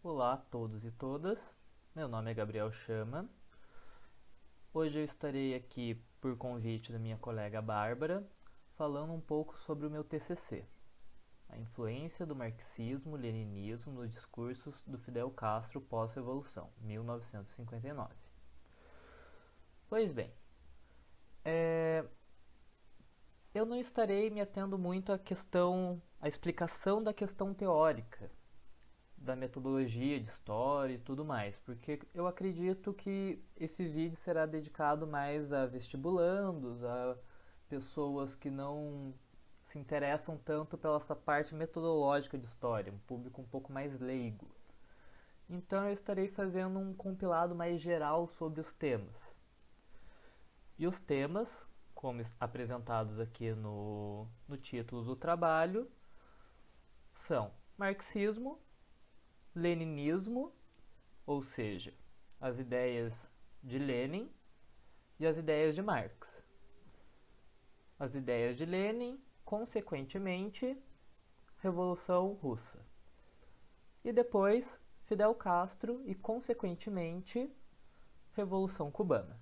Olá a todos e todas, meu nome é Gabriel Chama. Hoje eu estarei aqui por convite da minha colega Bárbara, falando um pouco sobre o meu TCC, a influência do marxismo-leninismo nos discursos do Fidel Castro pós-revolução, 1959. Pois bem, eu não estarei me atendo muito à explicação da questão teórica, da metodologia de história e tudo mais, porque eu acredito que esse vídeo será dedicado mais a vestibulandos, a pessoas que não se interessam tanto pela essa parte metodológica de história, um público um pouco mais leigo. Então eu estarei fazendo um compilado mais geral sobre os temas. E os temas, como apresentados aqui no título do trabalho, são marxismo, leninismo, ou seja, as ideias de Lenin e as ideias de Marx. As ideias de Lenin, consequentemente, Revolução Russa. E depois, Fidel Castro e, consequentemente, Revolução Cubana.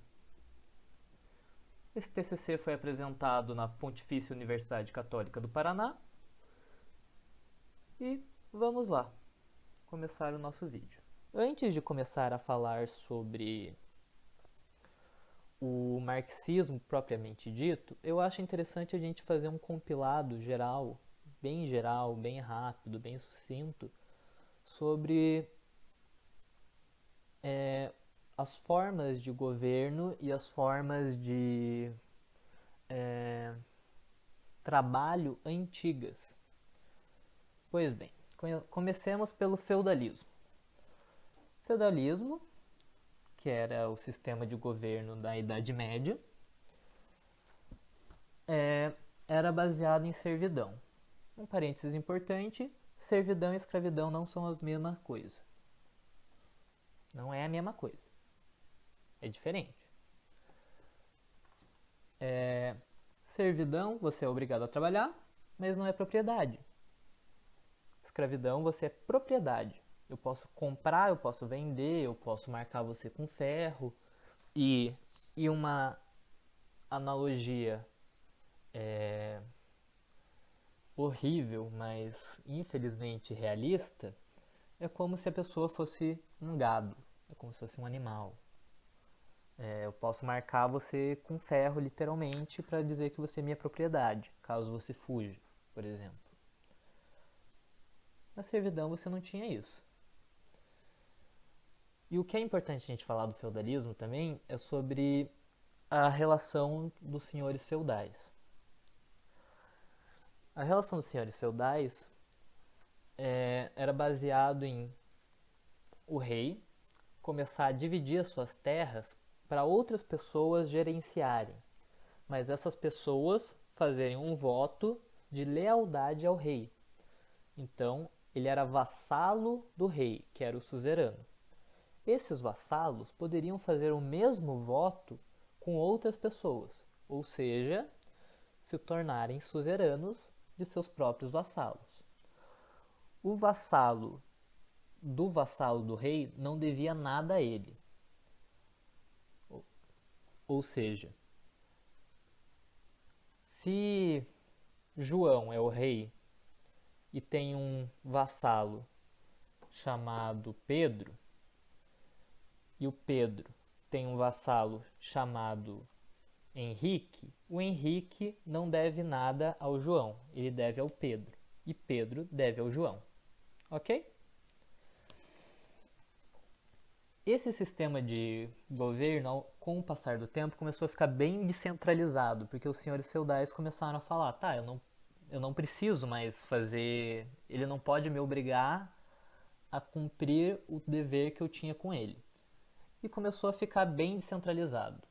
Esse TCC foi apresentado na Pontifícia Universidade Católica do Paraná. E vamos lá, começar o nosso vídeo. Antes de começar a falar sobre o marxismo propriamente dito, eu acho interessante a gente fazer um compilado geral, bem rápido, bem sucinto, sobre as formas de governo e as formas de trabalho antigas. Pois bem, comecemos pelo feudalismo. Feudalismo, que era o sistema de governo da Idade Média, era baseado em servidão. Um parênteses importante, servidão e escravidão não são a mesma coisa. Não é a mesma coisa. É diferente. Servidão, você é obrigado a trabalhar, mas não é propriedade. Escravidão, você é propriedade. Eu posso comprar, eu posso vender, eu posso marcar você com ferro. E uma analogia horrível, mas infelizmente realista, é como se a pessoa fosse um gado, é como se fosse um animal. Eu posso marcar você com ferro, literalmente, para dizer que você é minha propriedade, caso você fuja, por exemplo. Na servidão você não tinha isso. E o que é importante a gente falar do feudalismo também é sobre a relação dos senhores feudais. A relação dos senhores feudais era baseado em o rei começar a dividir as suas terras para outras pessoas gerenciarem, mas essas pessoas fazerem um voto de lealdade ao rei. Então, ele era vassalo do rei, que era o suzerano. Esses vassalos poderiam fazer o mesmo voto com outras pessoas, ou seja, se tornarem suzeranos de seus próprios vassalos. O vassalo do rei não devia nada a ele. Ou seja, se João é o rei e tem um vassalo chamado Pedro, e o Pedro tem um vassalo chamado Henrique, o Henrique não deve nada ao João, ele deve ao Pedro, e Pedro deve ao João. Ok? Esse sistema de governo, com o passar do tempo, começou a ficar bem descentralizado, porque os senhores feudais começaram a falar, tá, eu não preciso mais fazer, ele não pode me obrigar a cumprir o dever que eu tinha com ele. E começou a ficar bem descentralizado.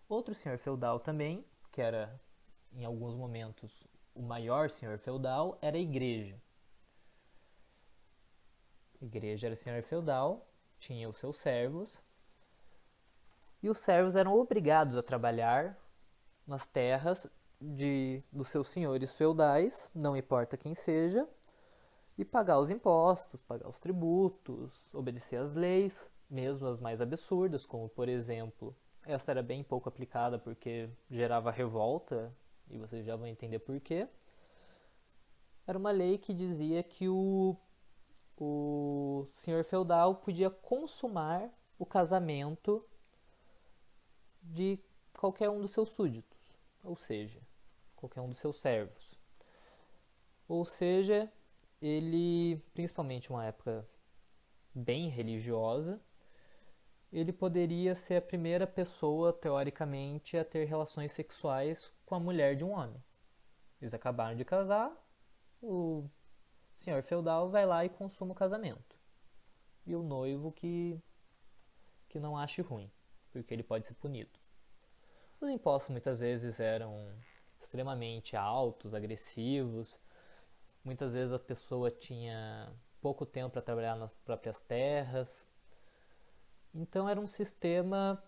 Outro senhor feudal também, que era em alguns momentos o maior senhor feudal, era a igreja. A igreja era senhor feudal, tinha os seus servos, e os servos eram obrigados a trabalhar nas terras dos seus senhores feudais, não importa quem seja, e pagar os impostos, pagar os tributos, obedecer às leis, mesmo as mais absurdas, como por exemplo, essa era bem pouco aplicada porque gerava revolta, e vocês já vão entender por quê. Era uma lei que dizia que o senhor feudal podia consumar o casamento de qualquer um dos seus súditos, ou seja, qualquer um dos seus servos. Ou seja, ele, principalmente em uma época bem religiosa, ele poderia ser a primeira pessoa, teoricamente, a ter relações sexuais com a mulher de um homem. Eles acabaram de casar, o senhor feudal vai lá e consuma o casamento. E o noivo que não ache ruim, porque ele pode ser punido. Os impostos muitas vezes eram extremamente altos, agressivos. Muitas vezes a pessoa tinha pouco tempo para trabalhar nas próprias terras. Então era um sistema.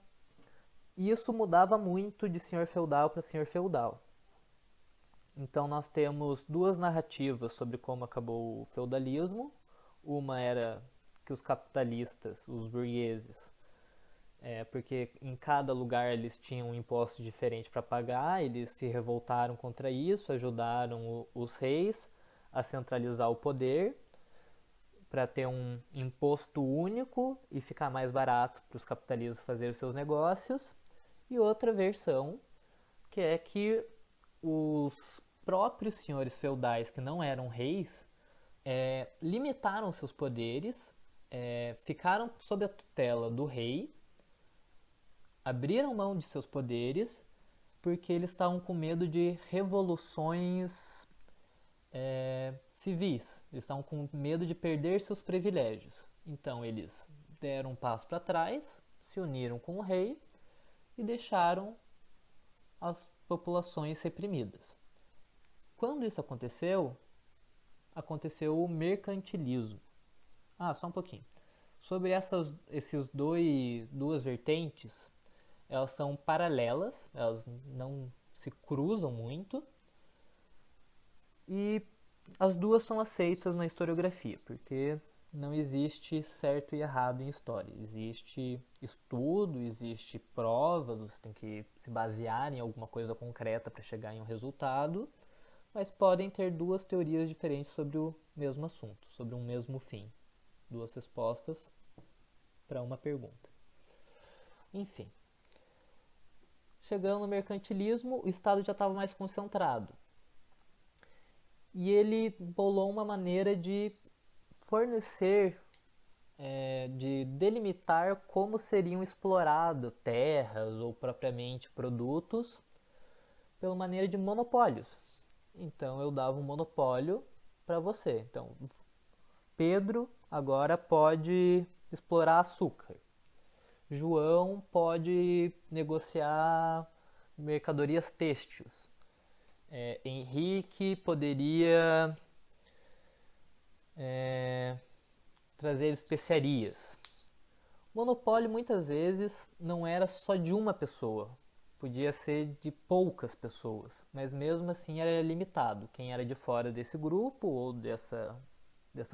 E isso mudava muito de senhor feudal para senhor feudal. Então nós temos duas narrativas sobre como acabou o feudalismo. Uma era que os capitalistas, os burgueses, porque em cada lugar eles tinham um imposto diferente para pagar, eles se revoltaram contra isso, ajudaram os reis a centralizar o poder para ter um imposto único e ficar mais barato para os capitalistas fazerem os seus negócios. E outra versão, que é que os próprios senhores feudais que não eram reis limitaram seus poderes, ficaram sob a tutela do rei, abriram mão de seus poderes porque eles estavam com medo de revoluções civis. Eles estavam com medo de perder seus privilégios. Então eles deram um passo para trás, se uniram com o rei e deixaram as populações reprimidas. Quando isso aconteceu, aconteceu o mercantilismo. Só um pouquinho. Sobre esses duas vertentes, elas são paralelas, elas não se cruzam muito, e as duas são aceitas na historiografia, porque não existe certo e errado em história. Existe estudo, existe provas, você tem que se basear em alguma coisa concreta para chegar em um resultado, mas podem ter duas teorias diferentes sobre o mesmo assunto, sobre um mesmo fim. Duas respostas para uma pergunta. Enfim. Chegando no mercantilismo, o Estado já estava mais concentrado. E ele bolou uma maneira de fornecer, de delimitar como seriam exploradas terras ou propriamente produtos pela maneira de monopólios. Então eu dava um monopólio para você. Então, Pedro agora pode explorar açúcar. João pode negociar mercadorias têxteis. Henrique poderia trazer especiarias. Monopólio muitas vezes não era só de uma pessoa, podia ser de poucas pessoas, mas mesmo assim era limitado. Quem era de fora desse grupo ou dessa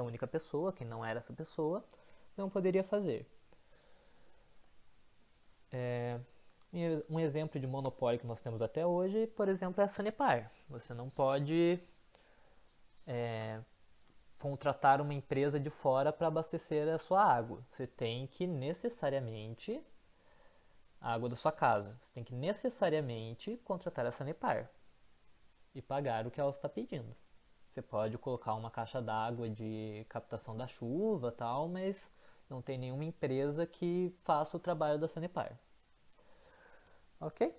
única pessoa, quem não era essa pessoa, não poderia fazer. Um exemplo de monopólio que nós temos até hoje, por exemplo, é a Sanepar. Você não pode contratar uma empresa de fora para abastecer a sua água. Você tem que necessariamente a água da sua casa. Você tem que necessariamente contratar a Sanepar e pagar o que ela está pedindo. Você pode colocar uma caixa d'água de captação da chuva, tal, mas não tem nenhuma empresa que faça o trabalho da Sanepar. Ok?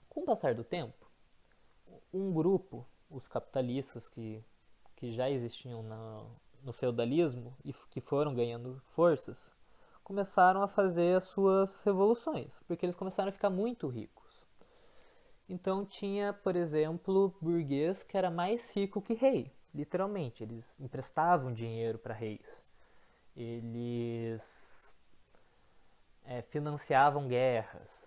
Com o passar do tempo, um grupo, os capitalistas que já existiam no feudalismo e que foram ganhando forças, começaram a fazer as suas revoluções, porque eles começaram a ficar muito ricos. Então tinha, por exemplo, burguês que era mais rico que rei, literalmente. Eles emprestavam dinheiro para reis. Eles financiavam guerras.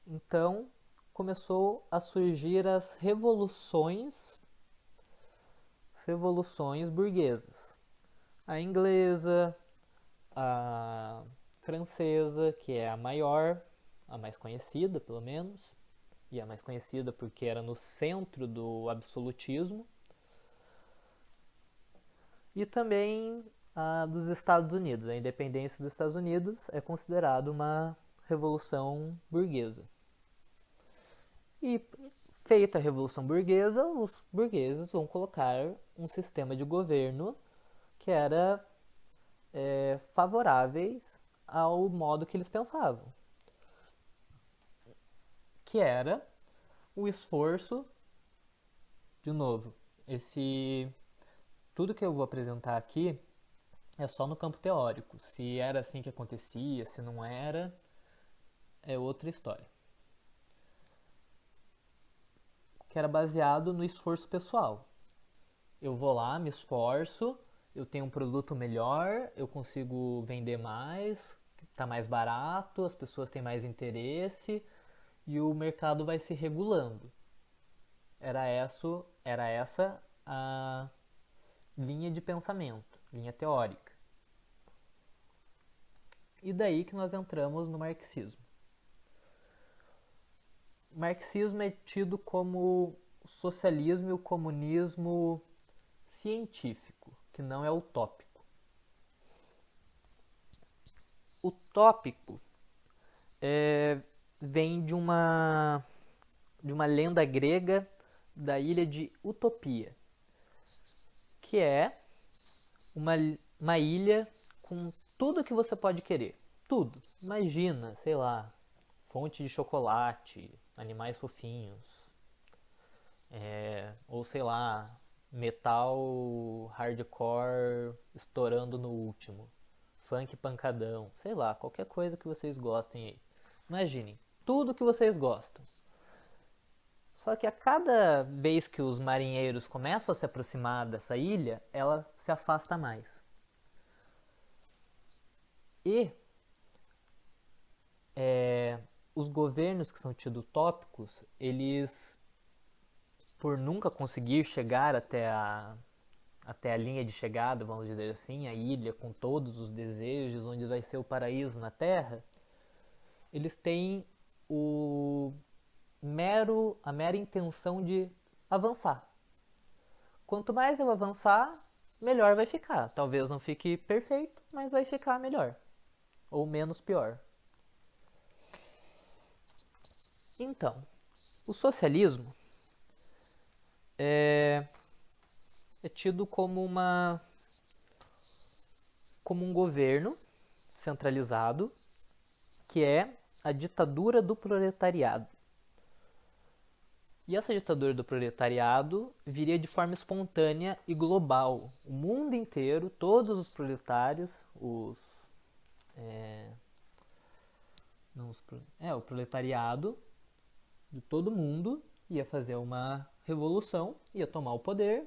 Então começou a surgir as revoluções revoluções burguesas. A inglesa, a francesa, que é a maior, a mais conhecida pelo menos, e a mais conhecida porque era no centro do absolutismo, e também a dos Estados Unidos. A independência dos Estados Unidos é considerada uma revolução burguesa. E feita a revolução burguesa, os burgueses vão colocar um sistema de governo que era favoráveis ao modo que eles pensavam, que era o esforço, de novo, esse tudo que eu vou apresentar aqui é só no campo teórico. Se era assim que acontecia, se não era, é outra história. Que era baseado no esforço pessoal. Eu vou lá, me esforço, eu tenho um produto melhor, eu consigo vender mais, tá mais barato, as pessoas têm mais interesse e o mercado vai se regulando. Era essa a linha de pensamento, linha teórica. E daí que nós entramos no marxismo. O marxismo é tido como o socialismo e o comunismo científico, que não é utópico. Utópico vem de uma lenda grega da ilha de Utopia, que é uma ilha com tudo que você pode querer. Tudo. Imagina, sei lá, fonte de chocolate, animais fofinhos, ou sei lá, metal hardcore estourando no último, funk pancadão, sei lá, qualquer coisa que vocês gostem aí. Imaginem, tudo que vocês gostam. Só que a cada vez que os marinheiros começam a se aproximar dessa ilha, ela se afasta mais. E os governos que são tidos utópicos, eles, por nunca conseguir chegar até a linha de chegada, vamos dizer assim, a ilha com todos os desejos, onde vai ser o paraíso na Terra, eles têm a mera intenção de avançar. Quanto mais eu avançar, melhor vai ficar. Talvez não fique perfeito, mas vai ficar melhor. Ou menos pior. Então, o socialismo é tido como um governo centralizado, que é a ditadura do proletariado. E essa ditadura do proletariado viria de forma espontânea e global. O mundo inteiro, todos os proletários, o proletariado de todo mundo ia fazer uma revolução, ia tomar o poder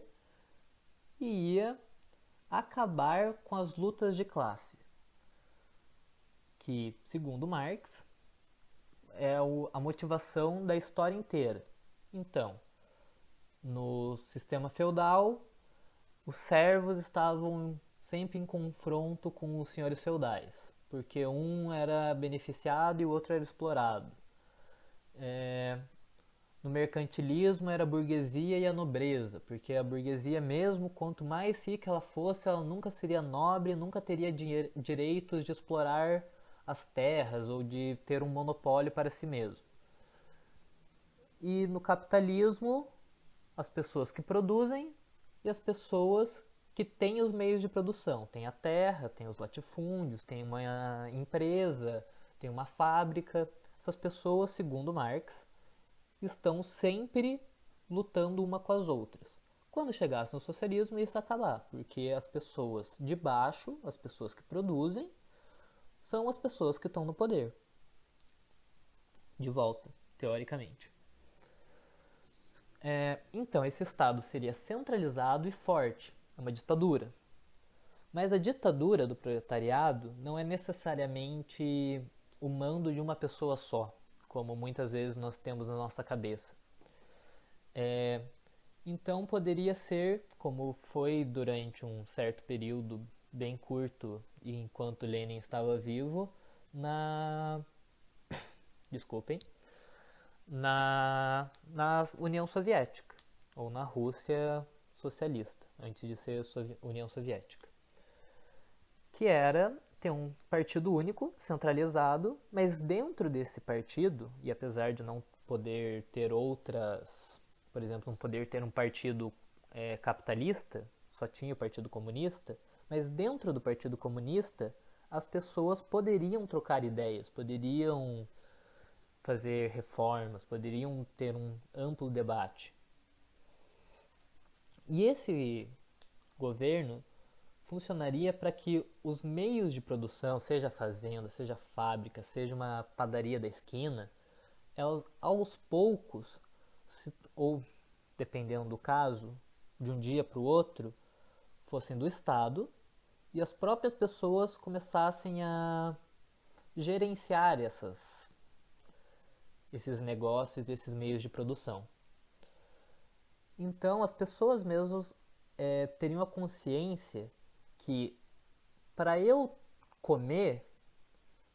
e ia acabar com as lutas de classe, que, segundo Marx, é a motivação da história inteira. Então, no sistema feudal, os servos estavam sempre em confronto com os senhores feudais, porque um era beneficiado e o outro era explorado. No mercantilismo era a burguesia e a nobreza, porque a burguesia mesmo, quanto mais rica ela fosse, ela nunca seria nobre, nunca teria direitos de explorar as terras ou de ter um monopólio para si mesmo. E no capitalismo, as pessoas que produzem e as pessoas que têm os meios de produção. Tem a terra, tem os latifúndios, tem uma empresa, tem uma fábrica. Essas pessoas, segundo Marx, estão sempre lutando uma com as outras. Quando chegasse no socialismo, isso ia acabar, porque as pessoas de baixo, as pessoas que produzem, são as pessoas que estão no poder. De volta, teoricamente. Então, esse Estado seria centralizado e forte, é uma ditadura. Mas a ditadura do proletariado não é necessariamente o mando de uma pessoa só, como muitas vezes nós temos na nossa cabeça. Então poderia ser, como foi durante um certo período bem curto, enquanto Lenin estava vivo, na desculpem, na União Soviética, ou na Rússia socialista, antes de ser União Soviética, que era ter um partido único, centralizado, mas dentro desse partido, e apesar de não poder ter outras, por exemplo, não poder ter um partido capitalista, só tinha o Partido Comunista, mas dentro do Partido Comunista as pessoas poderiam trocar ideias, poderiam fazer reformas, poderiam ter um amplo debate. E esse governo funcionaria para que os meios de produção, seja fazenda, seja fábrica, seja uma padaria da esquina, elas aos poucos, ou dependendo do caso, de um dia para o outro, fossem do Estado e as próprias pessoas começassem a gerenciar esses negócios, esses meios de produção. Então as pessoas mesmo teriam a consciência que para eu comer,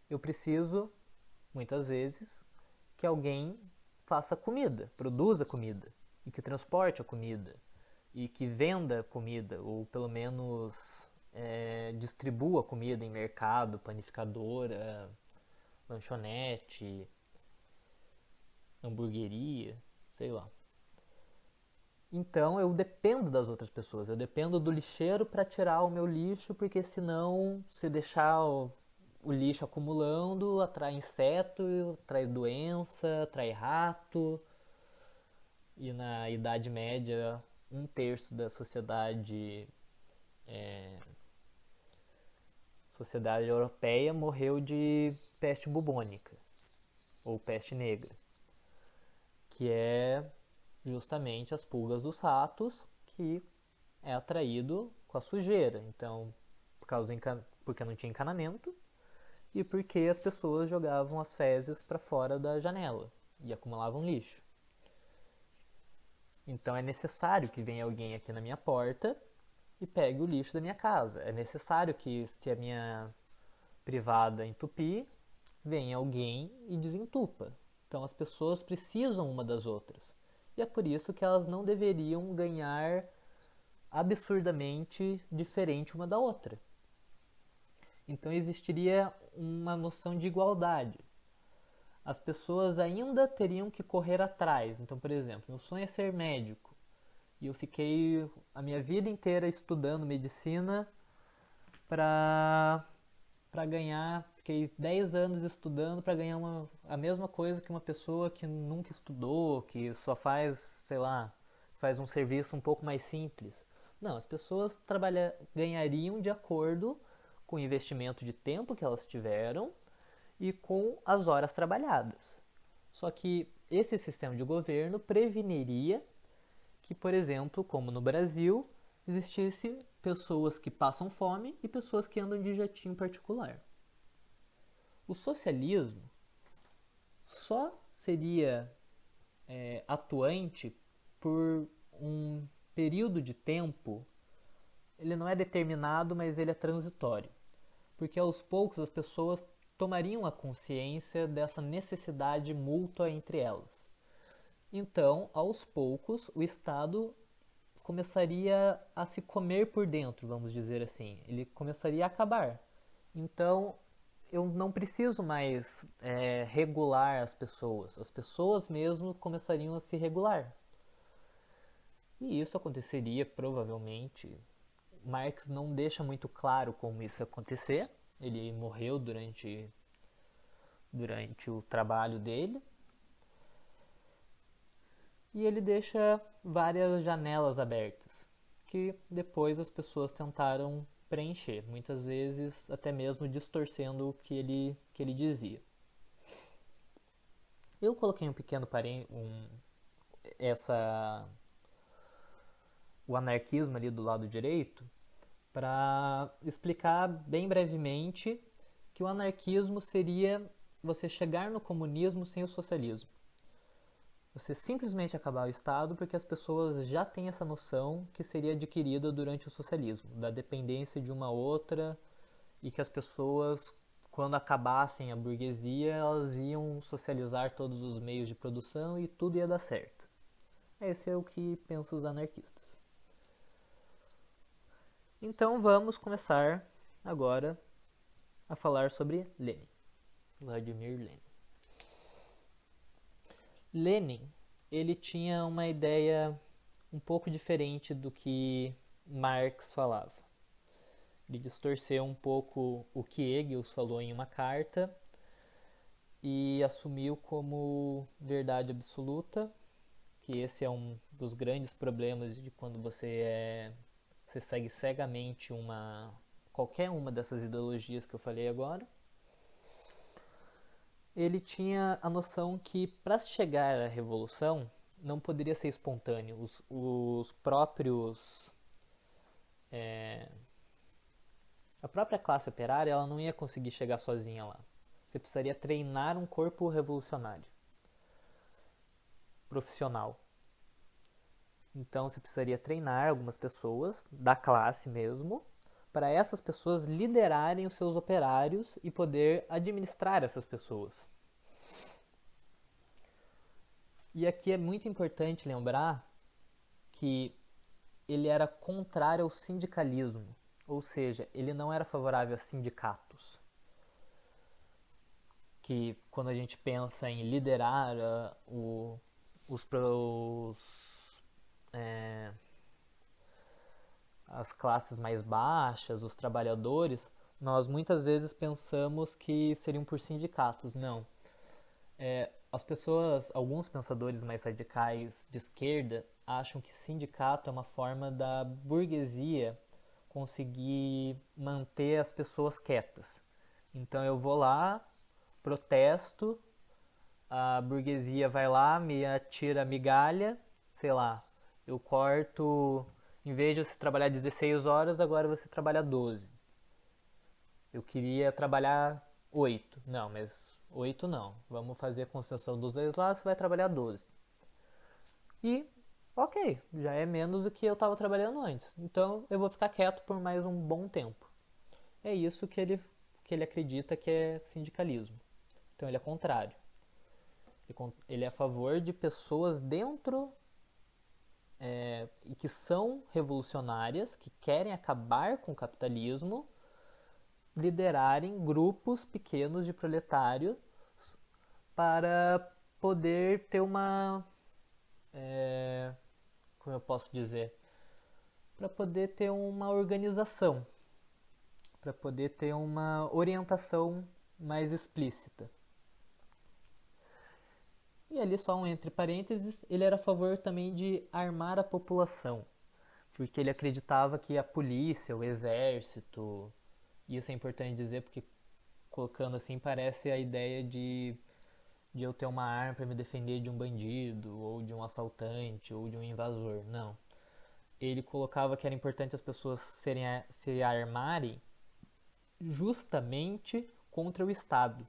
eu preciso, muitas vezes, que alguém faça comida, produza comida, e que transporte a comida, e que venda comida, ou pelo menos distribua comida em mercado, panificadora, lanchonete, hamburgueria, sei lá. Então eu dependo das outras pessoas, eu dependo do lixeiro para tirar o meu lixo, porque senão, se deixar o lixo acumulando, atrai inseto, atrai doença, atrai rato. E na Idade Média, um terço da sociedade europeia morreu de peste bubônica, ou peste negra, que é justamente as pulgas dos ratos que é atraído com a sujeira. Então, porque não tinha encanamento e porque as pessoas jogavam as fezes para fora da janela e acumulavam lixo. Então é necessário que venha alguém aqui na minha porta e pegue o lixo da minha casa. É necessário que, se a minha privada entupir, venha alguém e desentupa. Então as pessoas precisam uma das outras. E é por isso que elas não deveriam ganhar absurdamente diferente uma da outra. Então existiria uma noção de igualdade. As pessoas ainda teriam que correr atrás. Então, por exemplo, meu sonho é ser médico. E eu fiquei a minha vida inteira estudando medicina para ganhar, fiquei 10 anos estudando para ganhar a mesma coisa que uma pessoa que nunca estudou, que só faz, sei lá, faz um serviço um pouco mais simples. Não, as pessoas ganhariam de acordo com o investimento de tempo que elas tiveram e com as horas trabalhadas. Só que esse sistema de governo preveniria que, por exemplo, como no Brasil, existisse pessoas que passam fome e pessoas que andam de jatinho particular. O socialismo só seria atuante por um período de tempo. Ele não é determinado, mas ele é transitório, porque aos poucos as pessoas tomariam a consciência dessa necessidade mútua entre elas. Então, aos poucos, o Estado começaria a se comer por dentro, vamos dizer assim. Ele começaria a acabar. Então, eu não preciso mais regular as pessoas mesmo começariam a se regular. E isso aconteceria provavelmente. Marx não deixa muito claro como isso ia acontecer. Ele morreu durante o trabalho dele. E ele deixa várias janelas abertas, que depois as pessoas tentaram preencher, muitas vezes até mesmo distorcendo o que ele dizia. Eu coloquei um pequeno o anarquismo ali do lado direito para explicar bem brevemente que o anarquismo seria você chegar no comunismo sem o socialismo. Você simplesmente acabar o Estado porque as pessoas já têm essa noção que seria adquirida durante o socialismo, da dependência de uma outra, e que as pessoas, quando acabassem a burguesia, elas iam socializar todos os meios de produção e tudo ia dar certo. Esse é o que pensam os anarquistas. Então vamos começar agora a falar sobre Lenin, Vladimir Lenin. Lenin, ele tinha uma ideia um pouco diferente do que Marx falava. Ele distorceu um pouco o que Engels falou em uma carta e assumiu como verdade absoluta, que esse é um dos grandes problemas de quando você segue cegamente qualquer uma dessas ideologias que eu falei agora. Ele tinha a noção que para chegar à revolução não poderia ser espontâneo. Os próprios a própria classe operária ela não ia conseguir chegar sozinha lá. Você precisaria treinar um corpo revolucionário, profissional. Então você precisaria treinar algumas pessoas da classe mesmo, para essas pessoas liderarem os seus operários e poder administrar essas pessoas. E aqui é muito importante lembrar que ele era contrário ao sindicalismo, ou seja, ele não era favorável a sindicatos. Que quando a gente pensa em liderar as classes mais baixas, os trabalhadores, nós muitas vezes pensamos que seriam por sindicatos. Não. As pessoas, alguns pensadores mais radicais de esquerda, acham que sindicato é uma forma da burguesia conseguir manter as pessoas quietas. Então eu vou lá, protesto, a burguesia vai lá, me atira migalha, sei lá, eu corto, em vez de você trabalhar 16 horas, agora você trabalha 12. Eu queria trabalhar 8. Não, mas 8 não. Vamos fazer a concessão dos dois lados, você vai trabalhar 12. E, ok, já é menos do que eu estava trabalhando antes. Então eu vou ficar quieto por mais um bom tempo. É isso que ele acredita que é sindicalismo. Então ele é contrário. Ele é a favor de pessoas dentro e que são revolucionárias, que querem acabar com o capitalismo, liderarem grupos pequenos de proletários para poder ter como eu posso dizer, para poder ter uma organização, para poder ter uma orientação mais explícita. E ali só um entre parênteses, ele era a favor também de armar a população, porque ele acreditava que a polícia, o exército, e isso é importante dizer porque colocando assim parece a ideia de eu ter uma arma para me defender de um bandido, ou de um assaltante, ou de um invasor. Não. Ele colocava que era importante as pessoas se armarem justamente contra o Estado,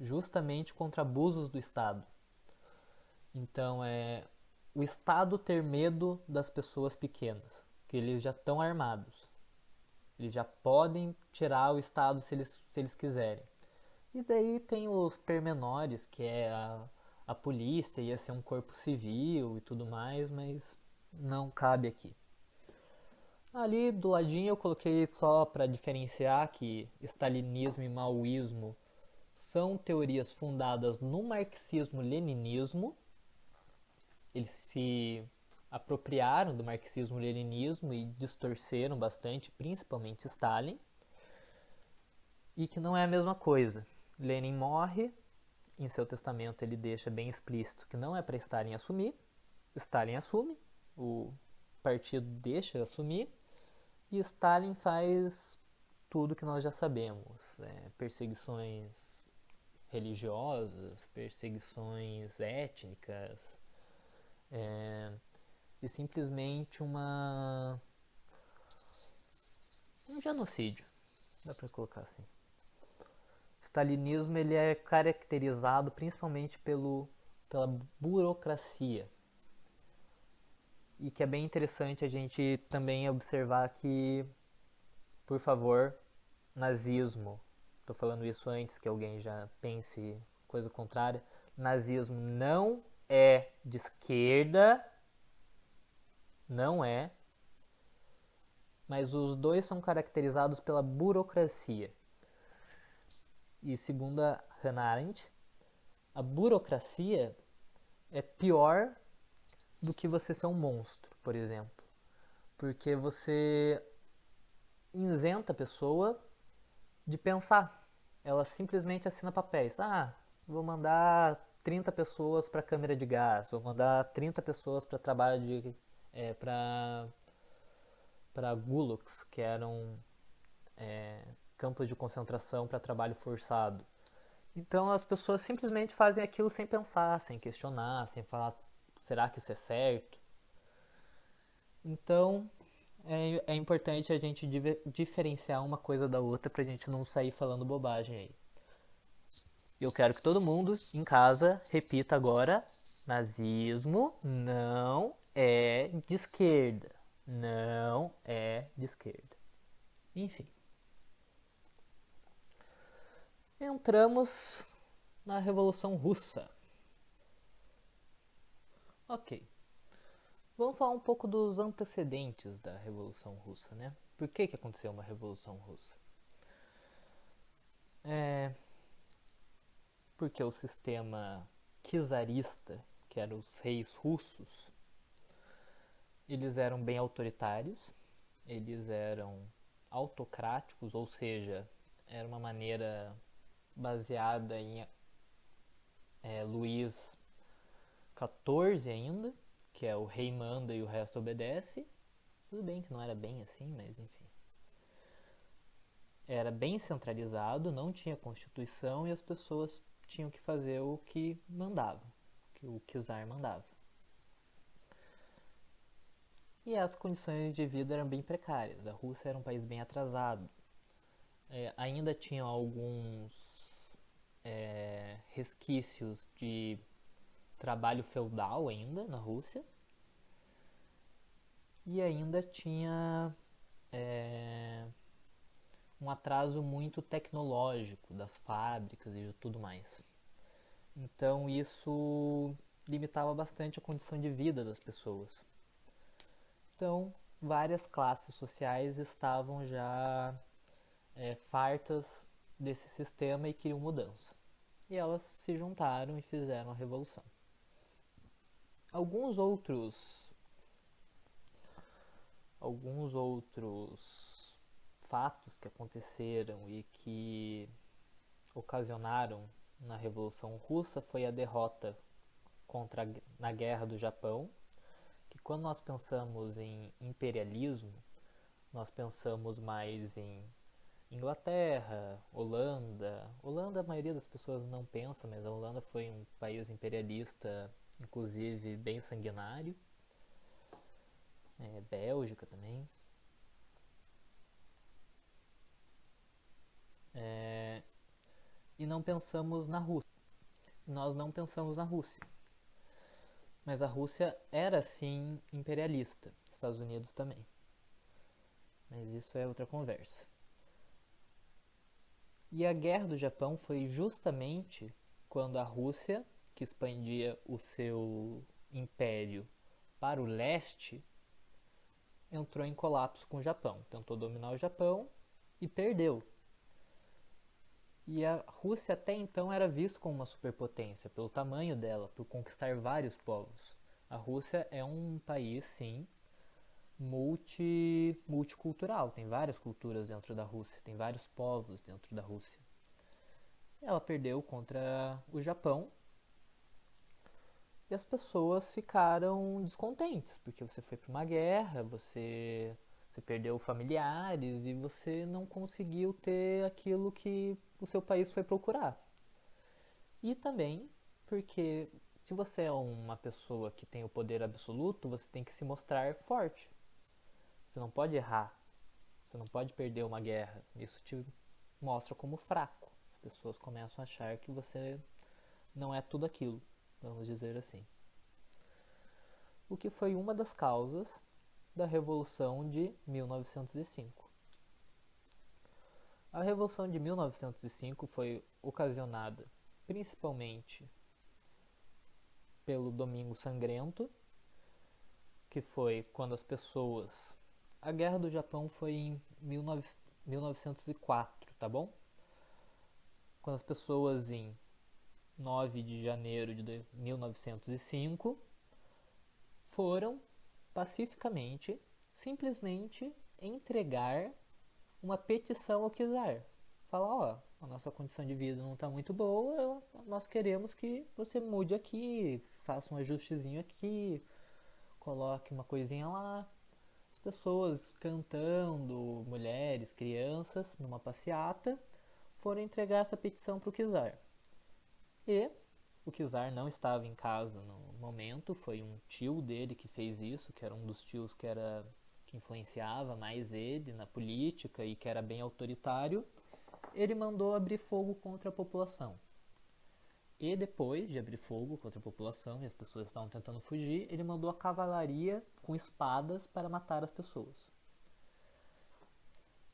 justamente contra abusos do Estado. Então é o Estado ter medo das pessoas pequenas, que eles já estão armados. Eles já podem tirar o Estado se eles quiserem. E daí tem os pormenores, que é a polícia ia ser um corpo civil e tudo mais, mas não cabe aqui. Ali do ladinho eu coloquei só para diferenciar que stalinismo e maoísmo são teorias fundadas no marxismo-leninismo. Eles se apropriaram do marxismo-leninismo e distorceram bastante, principalmente Stalin, e que não é a mesma coisa. Lenin morre, em seu testamento ele deixa bem explícito que não é para Stalin assumir, Stalin assume, o partido deixa assumir, e Stalin faz tudo que nós já sabemos, perseguições religiosas, perseguições étnicas, e simplesmente um genocídio, dá para colocar assim. O stalinismo ele é caracterizado principalmente pelo pela burocracia. E que é bem interessante a gente também observar que, por favor, nazismo, estou falando isso antes que alguém já pense coisa contrária, nazismo não é de esquerda, não é, mas os dois são caracterizados pela burocracia. E segundo a Hannah Arendt, a burocracia é pior do que você ser um monstro, por exemplo. Porque você isenta a pessoa de pensar. Ela simplesmente assina papéis. Ah, vou mandar 30 pessoas para a câmara de gás, vou mandar 30 pessoas para trabalho de para gulags, que eram campos de concentração para trabalho forçado. Então as pessoas simplesmente fazem aquilo sem pensar, sem questionar, sem falar, será que isso é certo? Então é importante a gente diferenciar uma coisa da outra pra gente não sair falando bobagem aí. Eu quero que todo mundo em casa repita agora: nazismo não é de esquerda. Não é de esquerda. Enfim. Entramos na Revolução Russa. Ok. Vamos falar um pouco dos antecedentes da Revolução Russa, né? Por que aconteceu uma Revolução Russa? Porque o sistema czarista, que eram os reis russos, eles eram bem autoritários, eles eram autocráticos, ou seja, era uma maneira baseada em Luís XIV ainda, que é o rei manda e o resto obedece. Tudo bem que não era bem assim, mas enfim. Era bem centralizado, não tinha constituição e as pessoas tinham que fazer o que mandava, o que o czar mandava. E as condições de vida eram bem precárias. A Rússia era um país bem atrasado. Ainda tinham alguns resquícios de trabalho feudal ainda na Rússia. E ainda tinha um atraso muito tecnológico das fábricas e de tudo mais. Então isso limitava bastante a condição de vida das pessoas. Então várias classes sociais estavam já fartas desse sistema e queriam mudança. E elas se juntaram e fizeram a revolução. Alguns outros fatos que aconteceram e que ocasionaram na Revolução Russa foi a derrota na Guerra do Japão, que quando nós pensamos em imperialismo, nós pensamos mais em Inglaterra, Holanda. Holanda a maioria das pessoas não pensa, mas a Holanda foi um país imperialista, inclusive bem sanguinário. Bélgica também. E não pensamos na Rússia. Nós não pensamos na Rússia. Mas a Rússia era sim imperialista, os Estados Unidos também. Mas isso é outra conversa. E a Guerra do Japão foi justamente quando a Rússia, que expandia o seu império para o leste, entrou em colapso com o Japão. Tentou dominar o Japão e perdeu. E a Rússia até então era vista como uma superpotência, pelo tamanho dela, por conquistar vários povos. A Rússia é um país, sim, multicultural. Tem várias culturas dentro da Rússia, tem vários povos dentro da Rússia. Ela perdeu contra o Japão e as pessoas ficaram descontentes, porque você foi para uma guerra, você perdeu familiares e você não conseguiu ter aquilo que o seu país foi procurar. E também porque se você é uma pessoa que tem o poder absoluto, você tem que se mostrar forte. Você não pode errar. Você não pode perder uma guerra. Isso te mostra como fraco. As pessoas começam a achar que você não é tudo aquilo. vamos dizer assim. O que foi uma das causas da Revolução de 1905. A Revolução de 1905 foi ocasionada principalmente pelo Domingo Sangrento, que foi quando as pessoas... A Guerra do Japão foi em 1904, tá bom? Quando as pessoas em 9 de janeiro de 1905 foram pacificamente, simplesmente entregar uma petição ao czar. Falar, ó, a nossa condição de vida não está muito boa, nós queremos que você mude aqui, faça um ajustezinho aqui, coloque uma coisinha lá. As pessoas cantando, mulheres, crianças, numa passeata, foram entregar essa petição para o czar. E o czar não estava em casa no momento, foi um tio dele que fez isso, que era um dos tios que influenciava mais ele na política e que era bem autoritário. Ele mandou abrir fogo contra a população. E depois de abrir fogo contra a população e as pessoas estavam tentando fugir, ele mandou a cavalaria com espadas para matar as pessoas.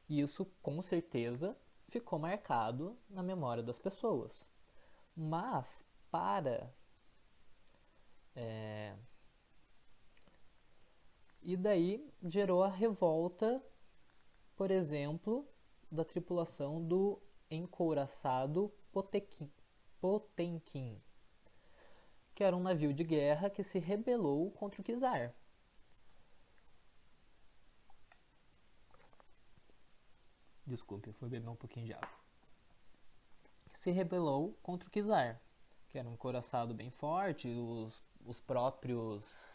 E isso, com certeza, ficou marcado na memória das pessoas. Mas, E daí gerou a revolta, por exemplo, da tripulação do encouraçado Potemkin, que era um navio de guerra que se rebelou contra o czar. Desculpe, eu fui beber um pouquinho de água. Se rebelou contra o czar, que era um encouraçado bem forte, os próprios...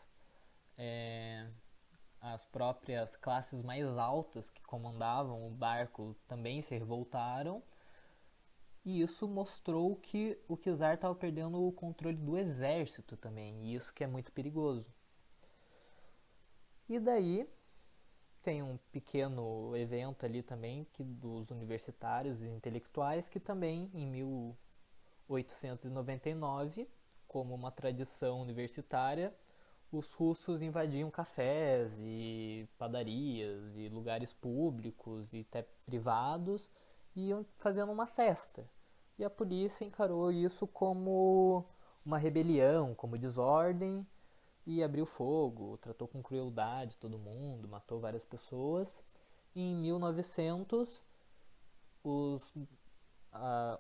as próprias classes mais altas que comandavam o barco também se revoltaram. E isso mostrou que o czar estava perdendo o controle do exército também, e isso que é muito perigoso. E daí tem um pequeno evento ali também dos universitários e intelectuais que também em 1899, como uma tradição universitária, os russos invadiam cafés e padarias e lugares públicos e até privados e iam fazendo uma festa. E a polícia encarou isso como uma rebelião, como desordem e abriu fogo, tratou com crueldade todo mundo, matou várias pessoas. E em 1900, os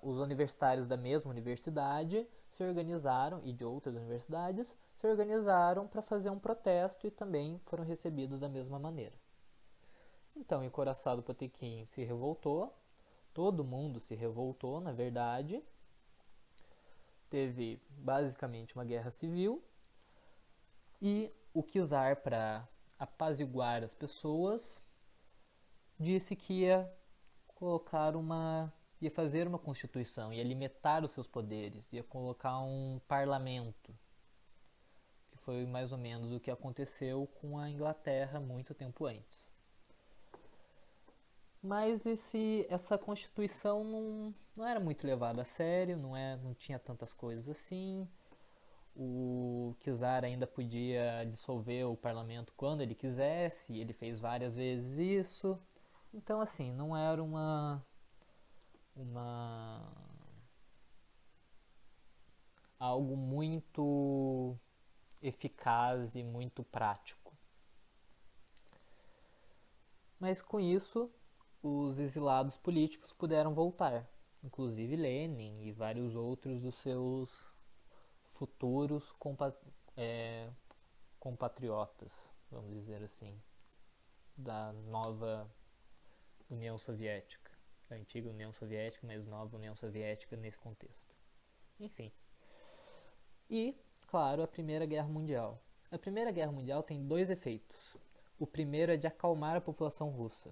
universitários da mesma universidade se organizaram, e de outras universidades, se organizaram para fazer um protesto e também foram recebidos da mesma maneira. Então, o encouraçado Potemkin se revoltou, todo mundo se revoltou, na verdade. Teve basicamente uma guerra civil e o czar, para apaziguar as pessoas, disse que ia fazer uma constituição, ia limitar os seus poderes, ia colocar um parlamento, que foi mais ou menos o que aconteceu com a Inglaterra muito tempo antes. Mas essa constituição não era muito levada a sério, não tinha tantas coisas assim. O czar ainda podia dissolver o parlamento quando ele quisesse, ele fez várias vezes isso. Então, assim, não era algo muito eficaz e muito prático. Mas com isso, os exilados políticos puderam voltar, inclusive Lenin e vários outros dos seus futuros compatriotas, vamos dizer assim, da nova União Soviética, a antiga União Soviética, mas nova União Soviética nesse contexto. Enfim. E, claro, a Primeira Guerra Mundial. A Primeira Guerra Mundial tem dois efeitos. O primeiro é de acalmar a população russa.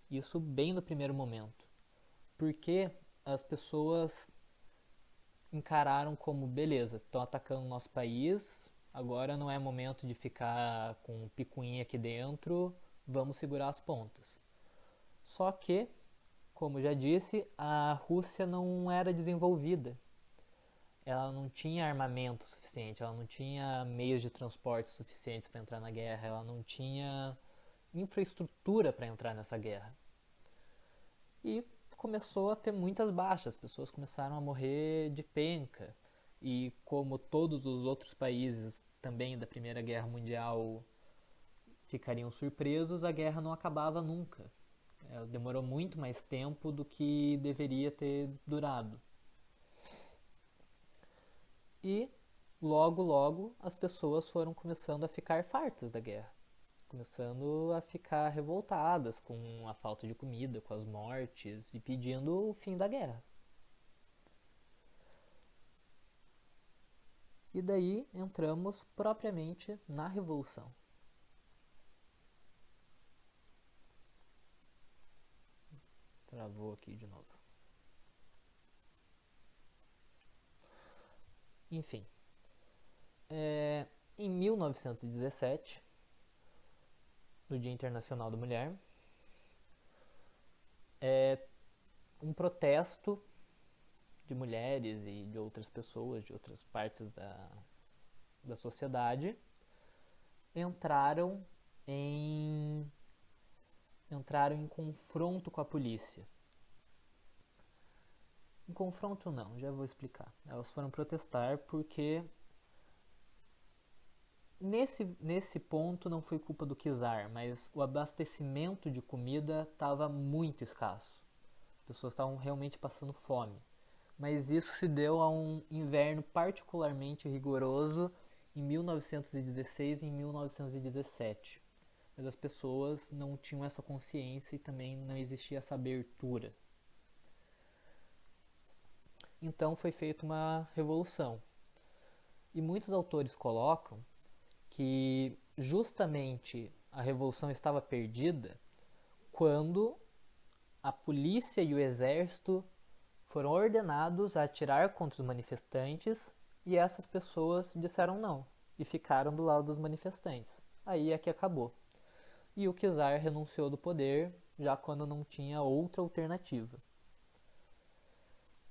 Isso bem no primeiro momento. Porque as pessoas encararam como, beleza, estão atacando o nosso país, agora não é momento de ficar com picuinha aqui dentro, vamos segurar as pontas. Só que, como já disse, a Rússia não era desenvolvida. ela não tinha armamento suficiente, ela não tinha meios de transporte suficientes para entrar na guerra, ela não tinha infraestrutura para entrar nessa guerra. E começou a ter muitas baixas, as pessoas começaram a morrer de penca. E como todos os outros países também da Primeira Guerra Mundial ficariam surpresos, a guerra não acabava nunca. Ela demorou muito mais tempo do que deveria ter durado. E logo, logo, as pessoas foram começando a ficar fartas da guerra, começando a ficar revoltadas com a falta de comida, com as mortes e pedindo o fim da guerra. E daí entramos propriamente na Revolução. Travou aqui de novo. Enfim, em 1917, no Dia Internacional da Mulher, um protesto de mulheres e de outras pessoas de outras partes da sociedade entraram em confronto com a polícia. Em confronto não, já vou explicar. Elas foram protestar porque nesse ponto não foi culpa do czar, mas o abastecimento de comida estava muito escasso. As pessoas estavam realmente passando fome. Mas isso se deu a um inverno particularmente rigoroso em 1916 e em 1917. Mas as pessoas não tinham essa consciência e também não existia essa abertura. Então foi feita uma revolução. E muitos autores colocam que justamente a revolução estava perdida quando a polícia e o exército foram ordenados a atirar contra os manifestantes e essas pessoas disseram não e ficaram do lado dos manifestantes. Aí é que acabou. E o czar renunciou do poder já quando não tinha outra alternativa.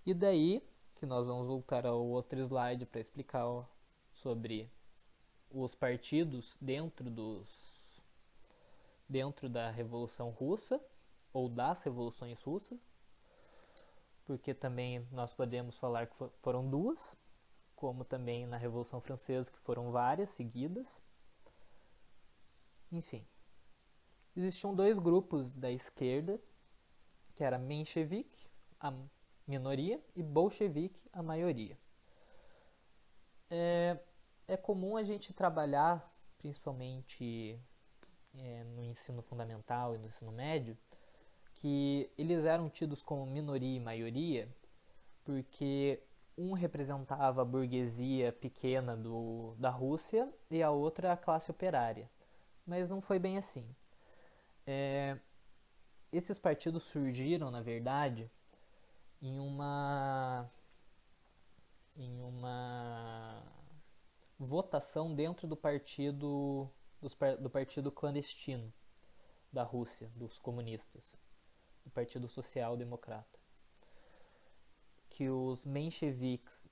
E daí que nós vamos voltar ao outro slide para explicar sobre os partidos dentro da Revolução Russa ou das revoluções russas, porque também nós podemos falar que foram duas, como também na Revolução Francesa, que foram várias seguidas. Enfim, existiam dois grupos da esquerda, que era menchevique, a minoria, e bolchevique, a maioria. É comum a gente trabalhar, principalmente no ensino fundamental e no ensino médio, que eles eram tidos como minoria e maioria porque um representava a burguesia pequena da Rússia e a outra a classe operária. Mas não foi bem assim. Esses partidos surgiram, na verdade, em uma votação dentro do partido clandestino da Rússia, dos comunistas, do Partido Social Democrata, que os mencheviques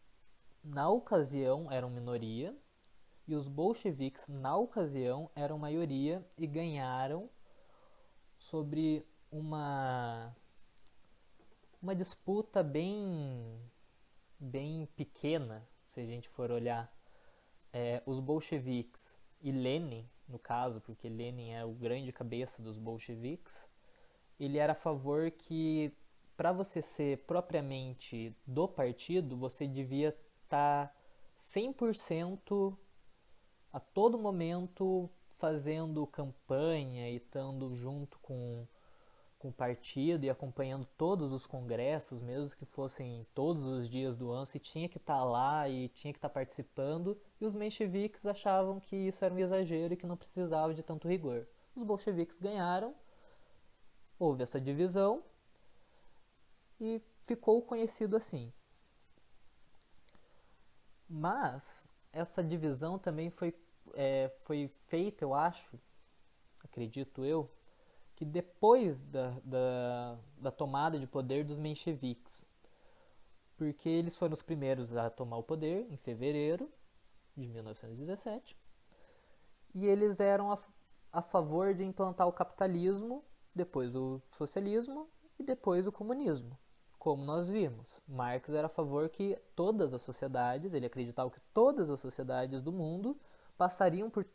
na ocasião eram minoria e os bolcheviques na ocasião eram maioria e ganharam sobre uma disputa bem pequena, se a gente for olhar. Os bolcheviques e Lenin, no caso, porque Lenin é o grande cabeça dos bolcheviques, ele era a favor que para você ser propriamente do partido, você devia estar 100% a todo momento fazendo campanha e estando junto com o partido e acompanhando todos os congressos, mesmo que fossem todos os dias do ano, você tinha que estar lá e tinha que estar participando, e os mencheviques achavam que isso era um exagero e que não precisava de tanto rigor. Os bolcheviques ganharam, houve essa divisão e ficou conhecido assim. Mas essa divisão também foi feita, eu acho, acredito eu, que depois da tomada de poder dos mencheviques. porque eles foram os primeiros a tomar o poder em fevereiro de 1917 e eles eram a favor de implantar o capitalismo, depois o socialismo e depois o comunismo. Como nós vimos, Marx era a favor que todas as sociedades, ele acreditava que todas as sociedades do mundo passariam por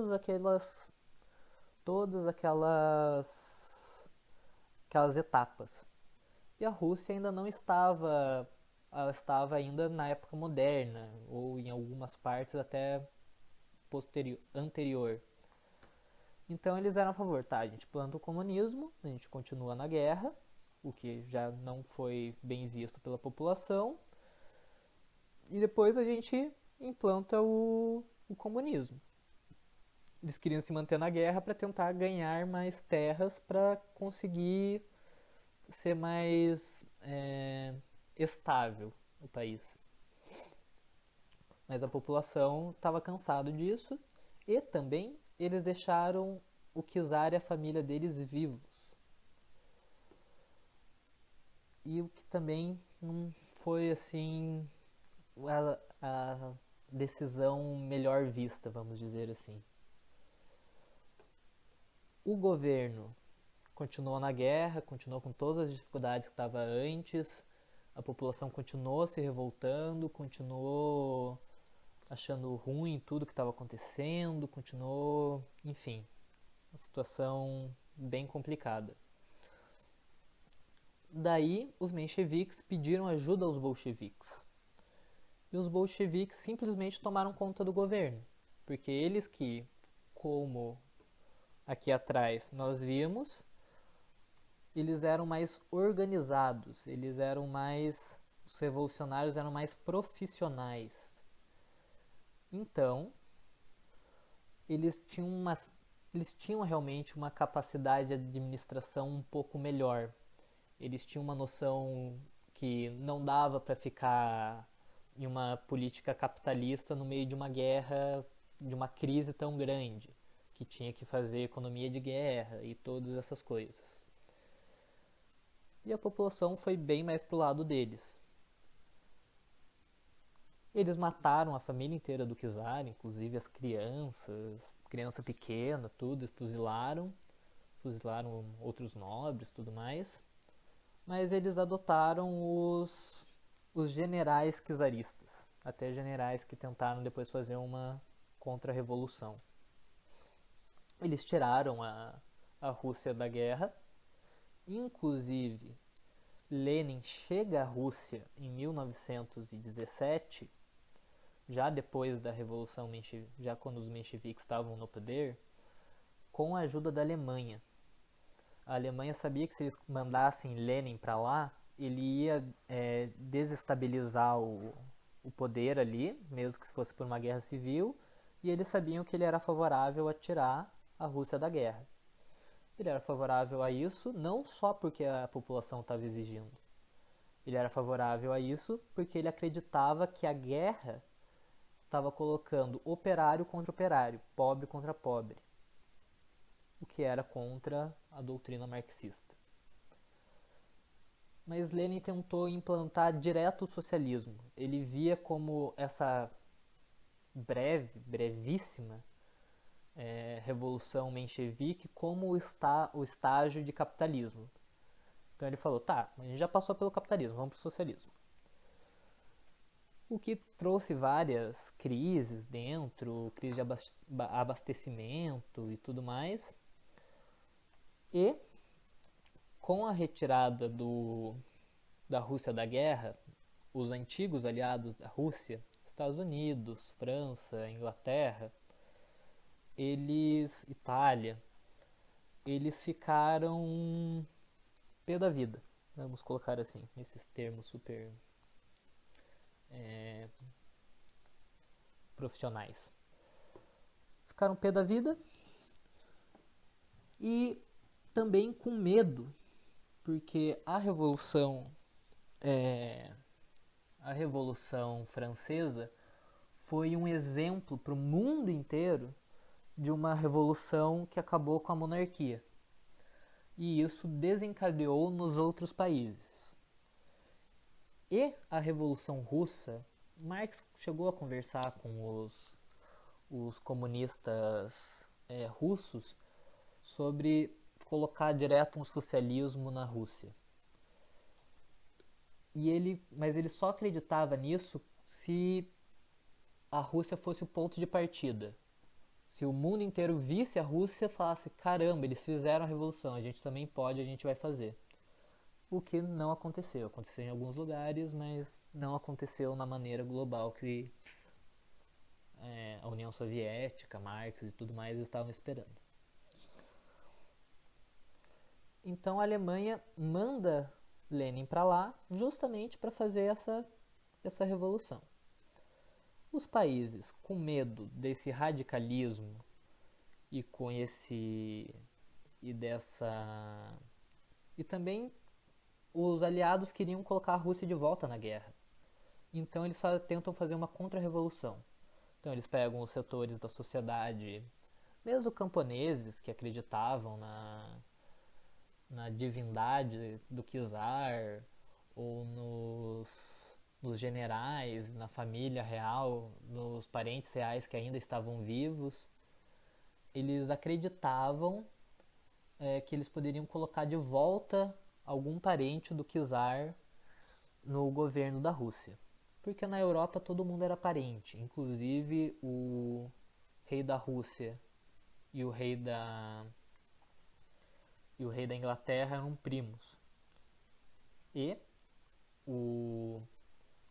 aquelas etapas. E a Rússia ainda não estava, ela estava ainda na época moderna, ou em algumas partes até anterior. Então eles eram a favor, tá, a gente planta o comunismo, a gente continua na guerra, o que já não foi bem visto pela população, e depois a gente implanta o comunismo. Eles queriam se manter na guerra para tentar ganhar mais terras para conseguir ser mais estável o país. Mas a população estava cansada disso e também eles deixaram o czar e a família deles vivos. E o que também não foi assim a decisão melhor vista, vamos dizer assim. O governo continuou na guerra, continuou com todas as dificuldades que estava antes, a população continuou se revoltando, continuou achando ruim tudo que estava acontecendo, continuou, enfim, uma situação bem complicada. Daí os mencheviques pediram ajuda aos bolcheviques. E os bolcheviques simplesmente tomaram conta do governo, porque eles que, como aqui atrás nós vimos, eles eram mais organizados, os revolucionários eram mais profissionais. Então, eles tinham realmente uma capacidade de administração um pouco melhor. Eles tinham uma noção que não dava para ficar em uma política capitalista no meio de uma guerra, de uma crise tão grande, que tinha que fazer economia de guerra e todas essas coisas. E a população foi bem mais pro lado deles. Eles mataram a família inteira do czar, inclusive as crianças, criança pequena, tudo, fuzilaram outros nobres, tudo mais. Mas eles adotaram os generais czaristas, até generais que tentaram depois fazer uma contra-revolução. Eles tiraram a Rússia da guerra, inclusive Lenin chega à Rússia em 1917, já depois da Revolução já quando os mencheviques estavam no poder, com a ajuda da Alemanha. A Alemanha sabia que se eles mandassem Lenin para lá, ele ia desestabilizar o poder ali, mesmo que fosse por uma guerra civil, e eles sabiam que ele era favorável a tirar a Rússia da guerra. Ele era favorável a isso não só porque a população estava exigindo. Ele era favorável a isso porque ele acreditava que a guerra estava colocando operário contra operário, pobre contra pobre, o que era contra a doutrina marxista. Mas Lenin tentou implantar direto o socialismo. Ele via como essa brevíssima revolução menchevique como o estágio de capitalismo. Então ele falou, tá, a gente já passou pelo capitalismo, vamos pro socialismo. O que trouxe várias crises dentro, crise de abastecimento e tudo mais. E com a retirada da Rússia da guerra, os antigos aliados da Rússia, Estados Unidos, França, Inglaterra, Itália, eles ficaram pé da vida, vamos colocar assim, esses termos super profissionais. Ficaram pé da vida e também com medo, porque a Revolução Francesa foi um exemplo para o mundo inteiro de uma revolução que acabou com a monarquia. E isso desencadeou nos outros países. E a Revolução Russa, Marx chegou a conversar com os comunistas russos sobre colocar direto um socialismo na Rússia. Mas ele só acreditava nisso se a Rússia fosse o ponto de partida. Se o mundo inteiro visse a Rússia e falasse, caramba, eles fizeram a revolução, a gente também pode, a gente vai fazer. O que não aconteceu. Aconteceu em alguns lugares, mas não aconteceu na maneira global que a União Soviética, Marx e tudo mais estavam esperando. Então a Alemanha manda Lenin para lá justamente para fazer essa revolução. Os países com medo desse radicalismo e com esse e dessa e também os aliados queriam colocar a Rússia de volta na guerra. Então eles tentam fazer uma contra-revolução. Então eles pegam os setores da sociedade, mesmo camponeses que acreditavam na divindade do czar, ou nos generais, na família real, nos parentes reais que ainda estavam vivos. Eles acreditavam que eles poderiam colocar de volta algum parente do czar no governo da Rússia. Porque na Europa todo mundo era parente, inclusive o rei da Rússia e o rei da Inglaterra eram primos. E o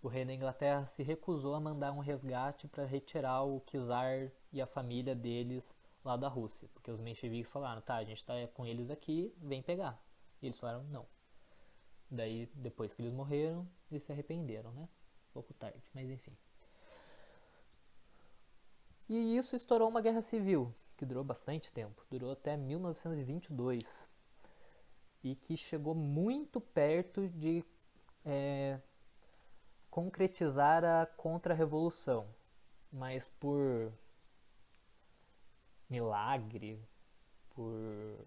rei da Inglaterra se recusou a mandar um resgate para retirar o czar e a família deles lá da Rússia, porque os mencheviques falaram, tá, a gente tá com eles aqui, vem pegar. E eles falaram, não. Daí, depois que eles morreram, eles se arrependeram, né? Um pouco tarde, mas enfim. E isso estourou uma guerra civil, que durou bastante tempo, durou até 1922, e que chegou muito perto de concretizar a contra-revolução, mas por milagre, por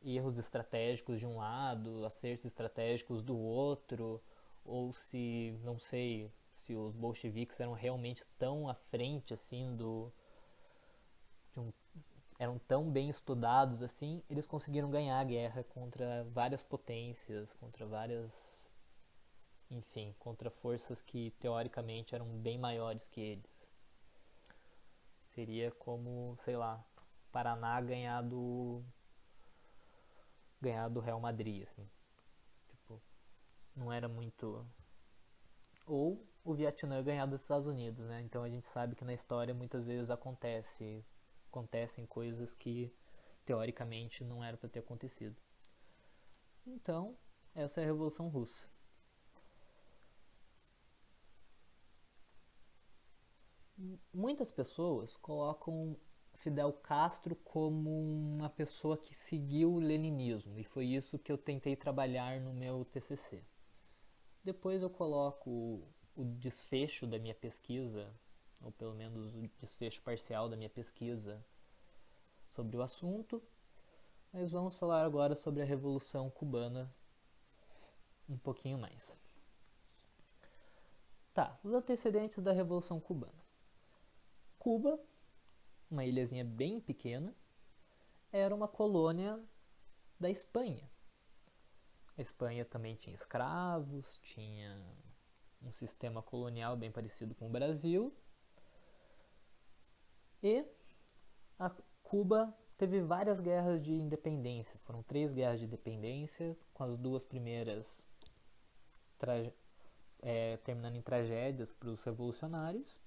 erros estratégicos de um lado, acertos estratégicos do outro, ou se, não sei, se os bolcheviques eram realmente tão à frente assim eram tão bem estudados assim, eles conseguiram ganhar a guerra contra várias potências, contra várias, enfim, contra forças que teoricamente eram bem maiores que eles. Seria como, sei lá, Paraná ganhar do Real Madrid, assim. Tipo, não era muito. Ou o Vietnã ganhar dos Estados Unidos, né? Então a gente sabe que na história muitas vezes acontecem coisas que teoricamente não era para ter acontecido. Então, essa é a Revolução Russa. Muitas pessoas colocam Fidel Castro como uma pessoa que seguiu o leninismo, e foi isso que eu tentei trabalhar no meu TCC. Depois eu coloco o desfecho da minha pesquisa, ou pelo menos o desfecho parcial da minha pesquisa sobre o assunto, mas vamos falar agora sobre a Revolução Cubana um pouquinho mais. Tá, os antecedentes da Revolução Cubana. Cuba, uma ilhazinha bem pequena, era uma colônia da Espanha. A Espanha também tinha escravos, tinha um sistema colonial bem parecido com o Brasil. E a Cuba teve várias guerras de independência. Foram 3 guerras de independência, com as 2 primeiras terminando em tragédias para os revolucionários,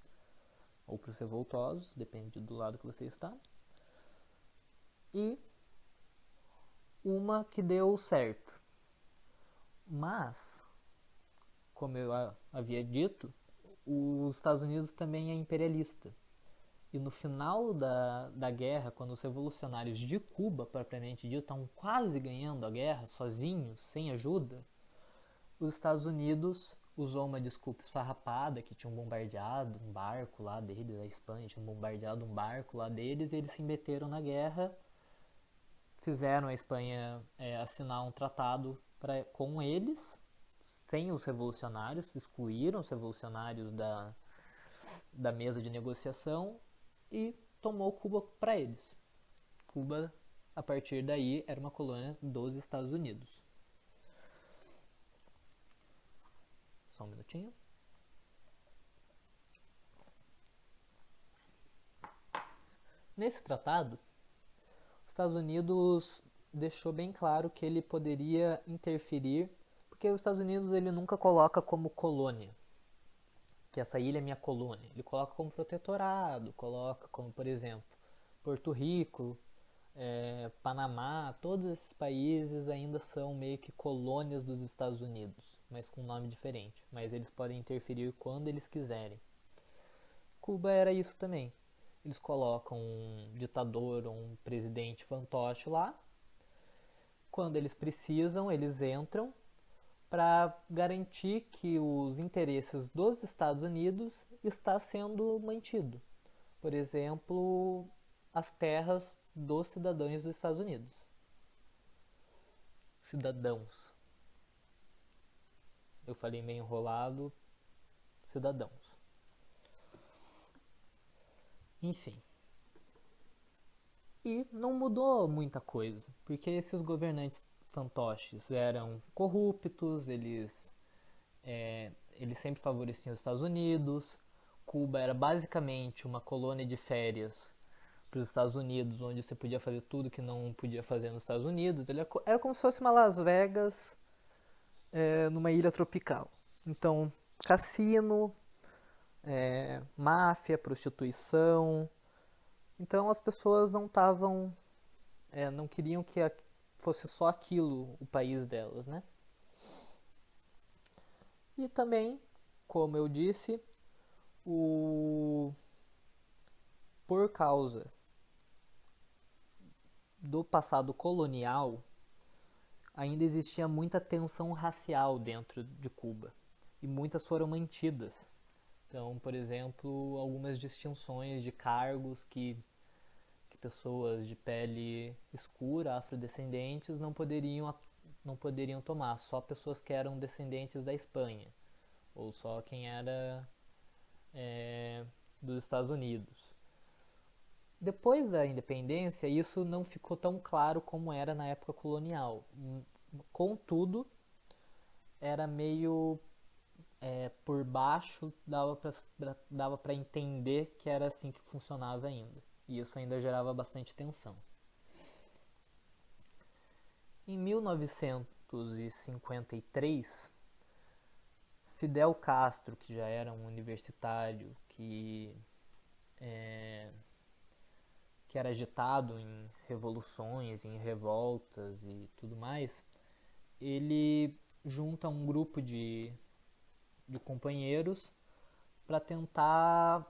ou para os revoltosos, depende do lado que você está. E uma que deu certo. Mas, como eu havia dito, os Estados Unidos também é imperialista. E no final da guerra, quando os revolucionários de Cuba, propriamente dito, estavam quase ganhando a guerra, sozinhos, sem ajuda, os Estados Unidos usou uma desculpa esfarrapada, que tinham bombardeado um barco lá deles, a Espanha tinha bombardeado um barco lá deles, e eles se meteram na guerra, fizeram a Espanha assinar um tratado com eles, sem os revolucionários, excluíram os revolucionários da mesa de negociação e tomou Cuba para eles. Cuba, a partir daí, era uma colônia dos Estados Unidos. Só um minutinho. Nesse tratado, os Estados Unidos deixou bem claro que ele poderia interferir, porque os Estados Unidos ele nunca coloca como colônia, que essa ilha é minha colônia. Ele coloca como protetorado, coloca como, por exemplo, Porto Rico, Panamá, todos esses países ainda são meio que colônias dos Estados Unidos, mas com um nome diferente. Mas eles podem interferir quando eles quiserem. Cuba era isso também. Eles colocam um ditador ou um presidente fantoche lá. Quando eles precisam, eles entram para garantir que os interesses dos Estados Unidos está sendo mantido. Por exemplo, as terras dos cidadãos dos Estados Unidos. Cidadãos. Eu falei meio enrolado. Cidadãos. Enfim. E não mudou muita coisa, porque esses governantes fantoches eram corruptos, eles sempre favoreciam os Estados Unidos. Cuba era basicamente uma colônia de férias para os Estados Unidos, onde você podia fazer tudo que não podia fazer nos Estados Unidos. Ele era como se fosse uma Las Vegas numa ilha tropical. Então, cassino, máfia, prostituição. Então as pessoas não queriam que fosse só aquilo o país delas, né? E também, como eu disse, por causa do passado colonial, ainda existia muita tensão racial dentro de Cuba. E muitas foram mantidas. Então, por exemplo, algumas distinções de cargos que pessoas de pele escura, afrodescendentes, não poderiam tomar. Só pessoas que eram descendentes da Espanha. Ou só quem era dos Estados Unidos. Depois da independência, isso não ficou tão claro como era na época colonial. Contudo, era meio por baixo, dava para entender que era assim que funcionava ainda. E isso ainda gerava bastante tensão. Em 1953, Fidel Castro, que já era um universitário que era agitado em revoluções, em revoltas e tudo mais, ele junta um grupo de companheiros para tentar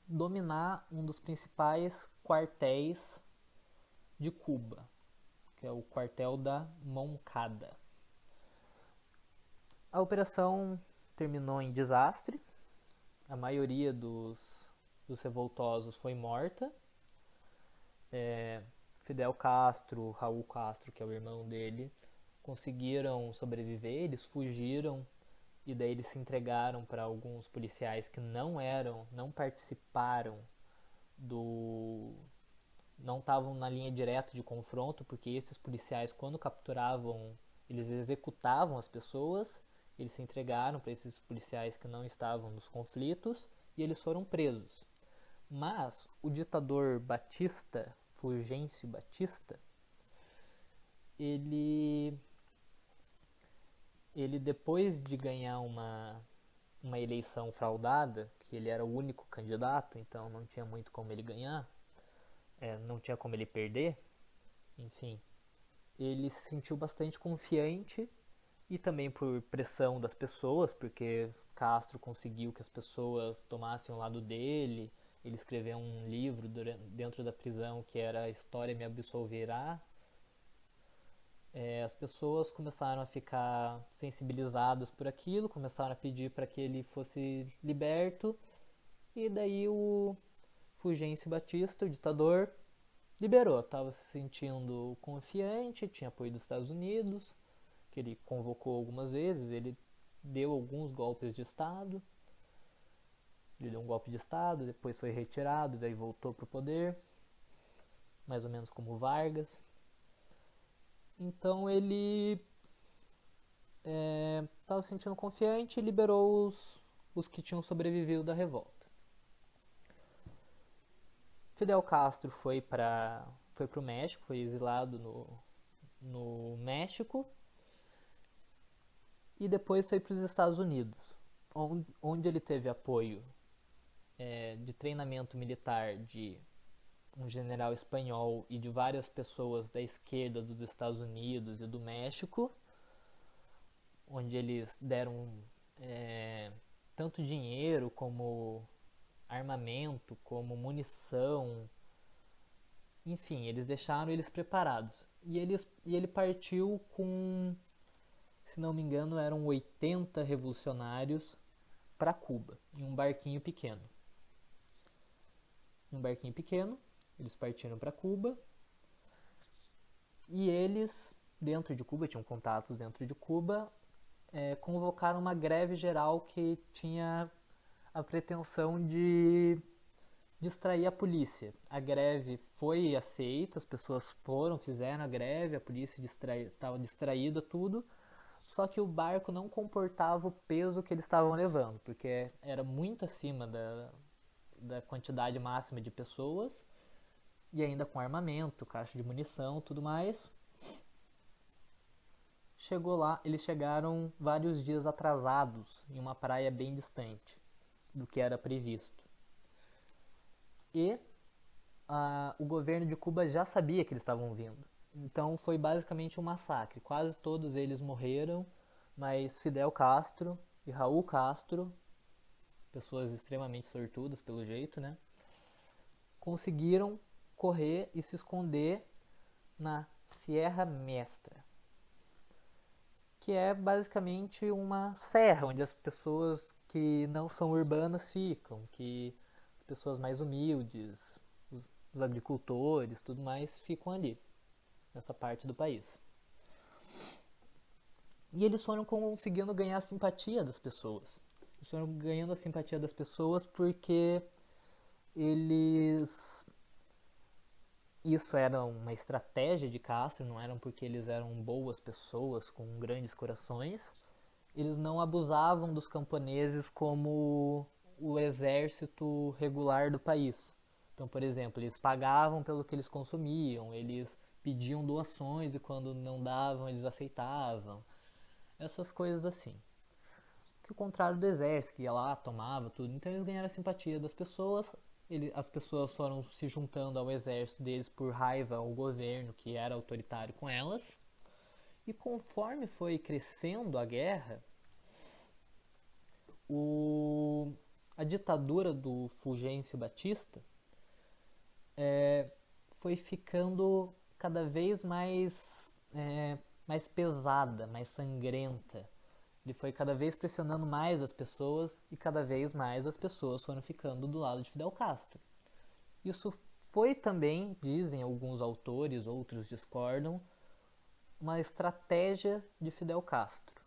dominar um dos principais quartéis de Cuba, que é o quartel da Moncada. A operação terminou em desastre, a maioria dos revoltosos foi morta. Fidel Castro, Raul Castro, que é o irmão dele, conseguiram sobreviver, eles fugiram e daí eles se entregaram para alguns policiais que não participaram não estavam na linha direta de confronto, porque esses policiais, quando capturavam, eles executavam as pessoas. Eles se entregaram para esses policiais que não estavam nos conflitos e eles foram presos. Mas o ditador Batista, Fulgêncio Batista, ele depois de ganhar uma eleição fraudada, que ele era o único candidato, então não tinha muito como ele ganhar, não tinha como ele perder, enfim, ele se sentiu bastante confiante e também por pressão das pessoas, porque Castro conseguiu que as pessoas tomassem o lado dele. Ele escreveu um livro dentro da prisão que era A História Me Absolverá. As pessoas começaram a ficar sensibilizadas por aquilo, começaram a pedir para que ele fosse liberto, e daí o Fulgêncio Batista, o ditador, liberou. Estava se sentindo confiante, tinha apoio dos Estados Unidos, que ele convocou algumas vezes. Ele deu alguns golpes de Estado. Ele deu um golpe de Estado, depois foi retirado, daí voltou para o poder, mais ou menos como Vargas. Então ele estava se sentindo confiante e liberou os que tinham sobrevivido da revolta. Fidel Castro foi para o México, foi exilado no México e depois foi para os Estados Unidos, onde ele teve apoio de treinamento militar de um general espanhol e de várias pessoas da esquerda dos Estados Unidos e do México, onde eles deram tanto dinheiro como armamento, como munição, enfim, eles deixaram eles preparados. E ele partiu com, se não me engano, eram 80 revolucionários para Cuba, em um barquinho pequeno. Eles partiram para Cuba e eles, dentro de Cuba, tinham contatos dentro de Cuba, convocaram uma greve geral que tinha a pretensão de distrair a polícia. A greve foi aceita, as pessoas fizeram a greve, a polícia estava distraída, tudo, só que o barco não comportava o peso que eles estavam levando, porque era muito acima da quantidade máxima de pessoas, e ainda com armamento, caixa de munição, tudo mais. Chegou lá, eles chegaram vários dias atrasados em uma praia bem distante do que era previsto. E o governo de Cuba já sabia que eles estavam vindo. Então foi basicamente um massacre. Quase todos eles morreram, mas Fidel Castro e Raul Castro, pessoas extremamente sortudas pelo jeito, né, conseguiram correr e se esconder na Sierra Mestra, que é basicamente uma serra onde as pessoas que não são urbanas ficam, que as pessoas mais humildes, os agricultores, tudo mais, ficam ali, nessa parte do país. E eles foram conseguindo ganhar a simpatia das pessoas. Eles foram ganhando a simpatia das pessoas porque eles... Isso era uma estratégia de Castro, não eram porque eles eram boas pessoas com grandes corações. Eles não abusavam dos camponeses como o exército regular do país. Então, por exemplo, eles pagavam pelo que eles consumiam, eles pediam doações e quando não davam, eles aceitavam. Essas coisas assim. Que o contrário do exército, que ia lá, tomava tudo. Então eles ganharam a simpatia das pessoas. As pessoas foram se juntando ao exército deles por raiva ao governo que era autoritário com elas. E conforme foi crescendo a guerra, a ditadura do Fulgêncio Batista foi ficando cada vez mais pesada, mais sangrenta. Ele foi cada vez pressionando mais as pessoas e cada vez mais as pessoas foram ficando do lado de Fidel Castro. Isso foi também, dizem alguns autores, outros discordam, uma estratégia de Fidel Castro.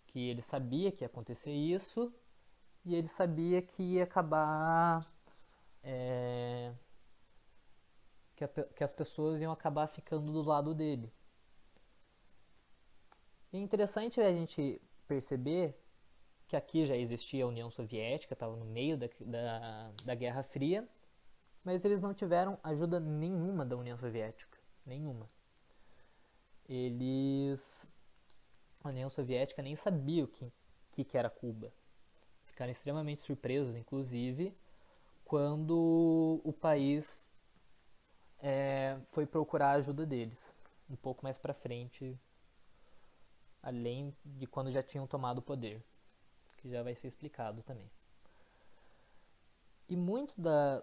Que ele sabia que ia acontecer isso e ele sabia que ia acabar... que as pessoas iam acabar ficando do lado dele. E é interessante a gente perceber que aqui já existia a União Soviética, estava no meio da Guerra Fria, mas eles não tiveram ajuda nenhuma da União Soviética. Nenhuma. A União Soviética nem sabia o que era Cuba. Ficaram extremamente surpresos, inclusive, quando o país foi procurar a ajuda deles. Um pouco mais pra frente, além de quando já tinham tomado o poder, que já vai ser explicado também. E muito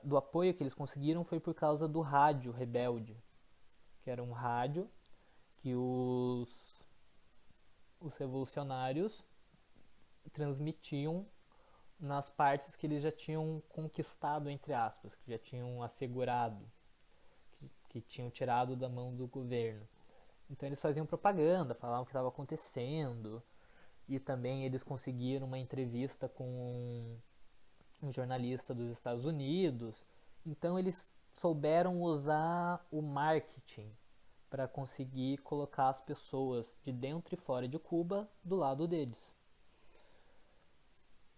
do apoio que eles conseguiram foi por causa do rádio rebelde, que era um rádio que os revolucionários transmitiam nas partes que eles já tinham conquistado, entre aspas, que já tinham assegurado, que tinham tirado da mão do governo. Então eles faziam propaganda, falavam o que estava acontecendo. e também eles conseguiram uma entrevista com um jornalista dos Estados Unidos. Então eles souberam usar o marketing para conseguir colocar as pessoas de dentro e fora de Cuba do lado deles.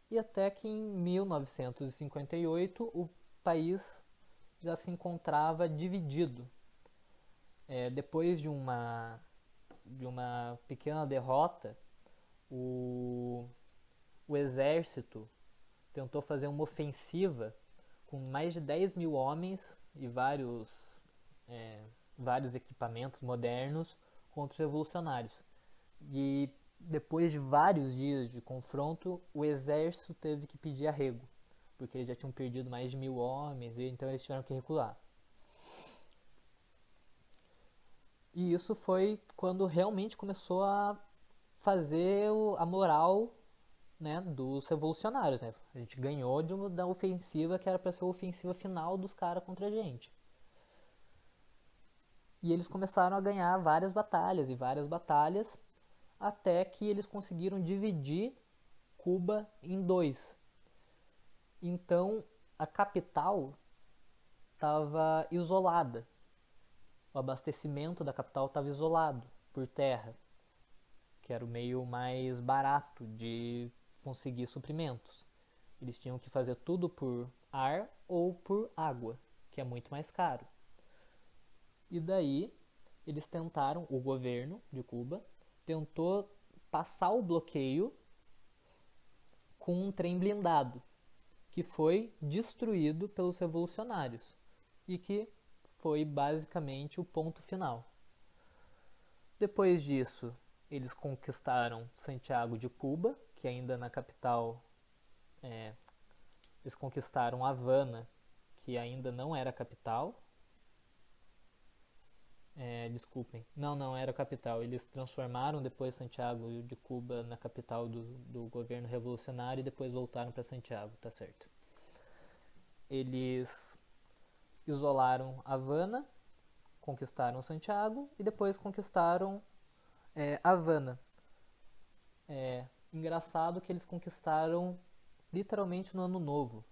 E até que em 1958 o país já se encontrava dividido. Depois de uma pequena derrota, o exército tentou fazer uma ofensiva com mais de 10 mil homens e vários equipamentos modernos contra os revolucionários. E depois de vários dias de confronto, o exército teve que pedir arrego, porque eles já tinham perdido mais de 1000 homens, e então eles tiveram que recuar. E isso foi quando realmente começou a fazer a moral, né, dos revolucionários. Né? A gente ganhou da ofensiva que era para ser a ofensiva final dos caras contra a gente. E eles começaram a ganhar várias batalhas, até que eles conseguiram dividir Cuba em dois. Então a capital estava isolada. O abastecimento da capital estava isolado por terra, que era o meio mais barato de conseguir suprimentos. Eles tinham que fazer tudo por ar ou por água, que é muito mais caro. E daí eles tentaram, o governo de Cuba tentou passar o bloqueio com um trem blindado, que foi destruído pelos revolucionários e que foi basicamente o ponto final. Depois disso, eles conquistaram Santiago de Cuba, que ainda na capital, eles conquistaram Havana, que ainda não era capital. Desculpem, não era capital. Eles transformaram depois Santiago de Cuba na capital do governo revolucionário e depois voltaram para Santiago, tá certo. Eles isolaram Havana, conquistaram Santiago e depois conquistaram Havana. Engraçado que eles conquistaram literalmente no Ano Novo.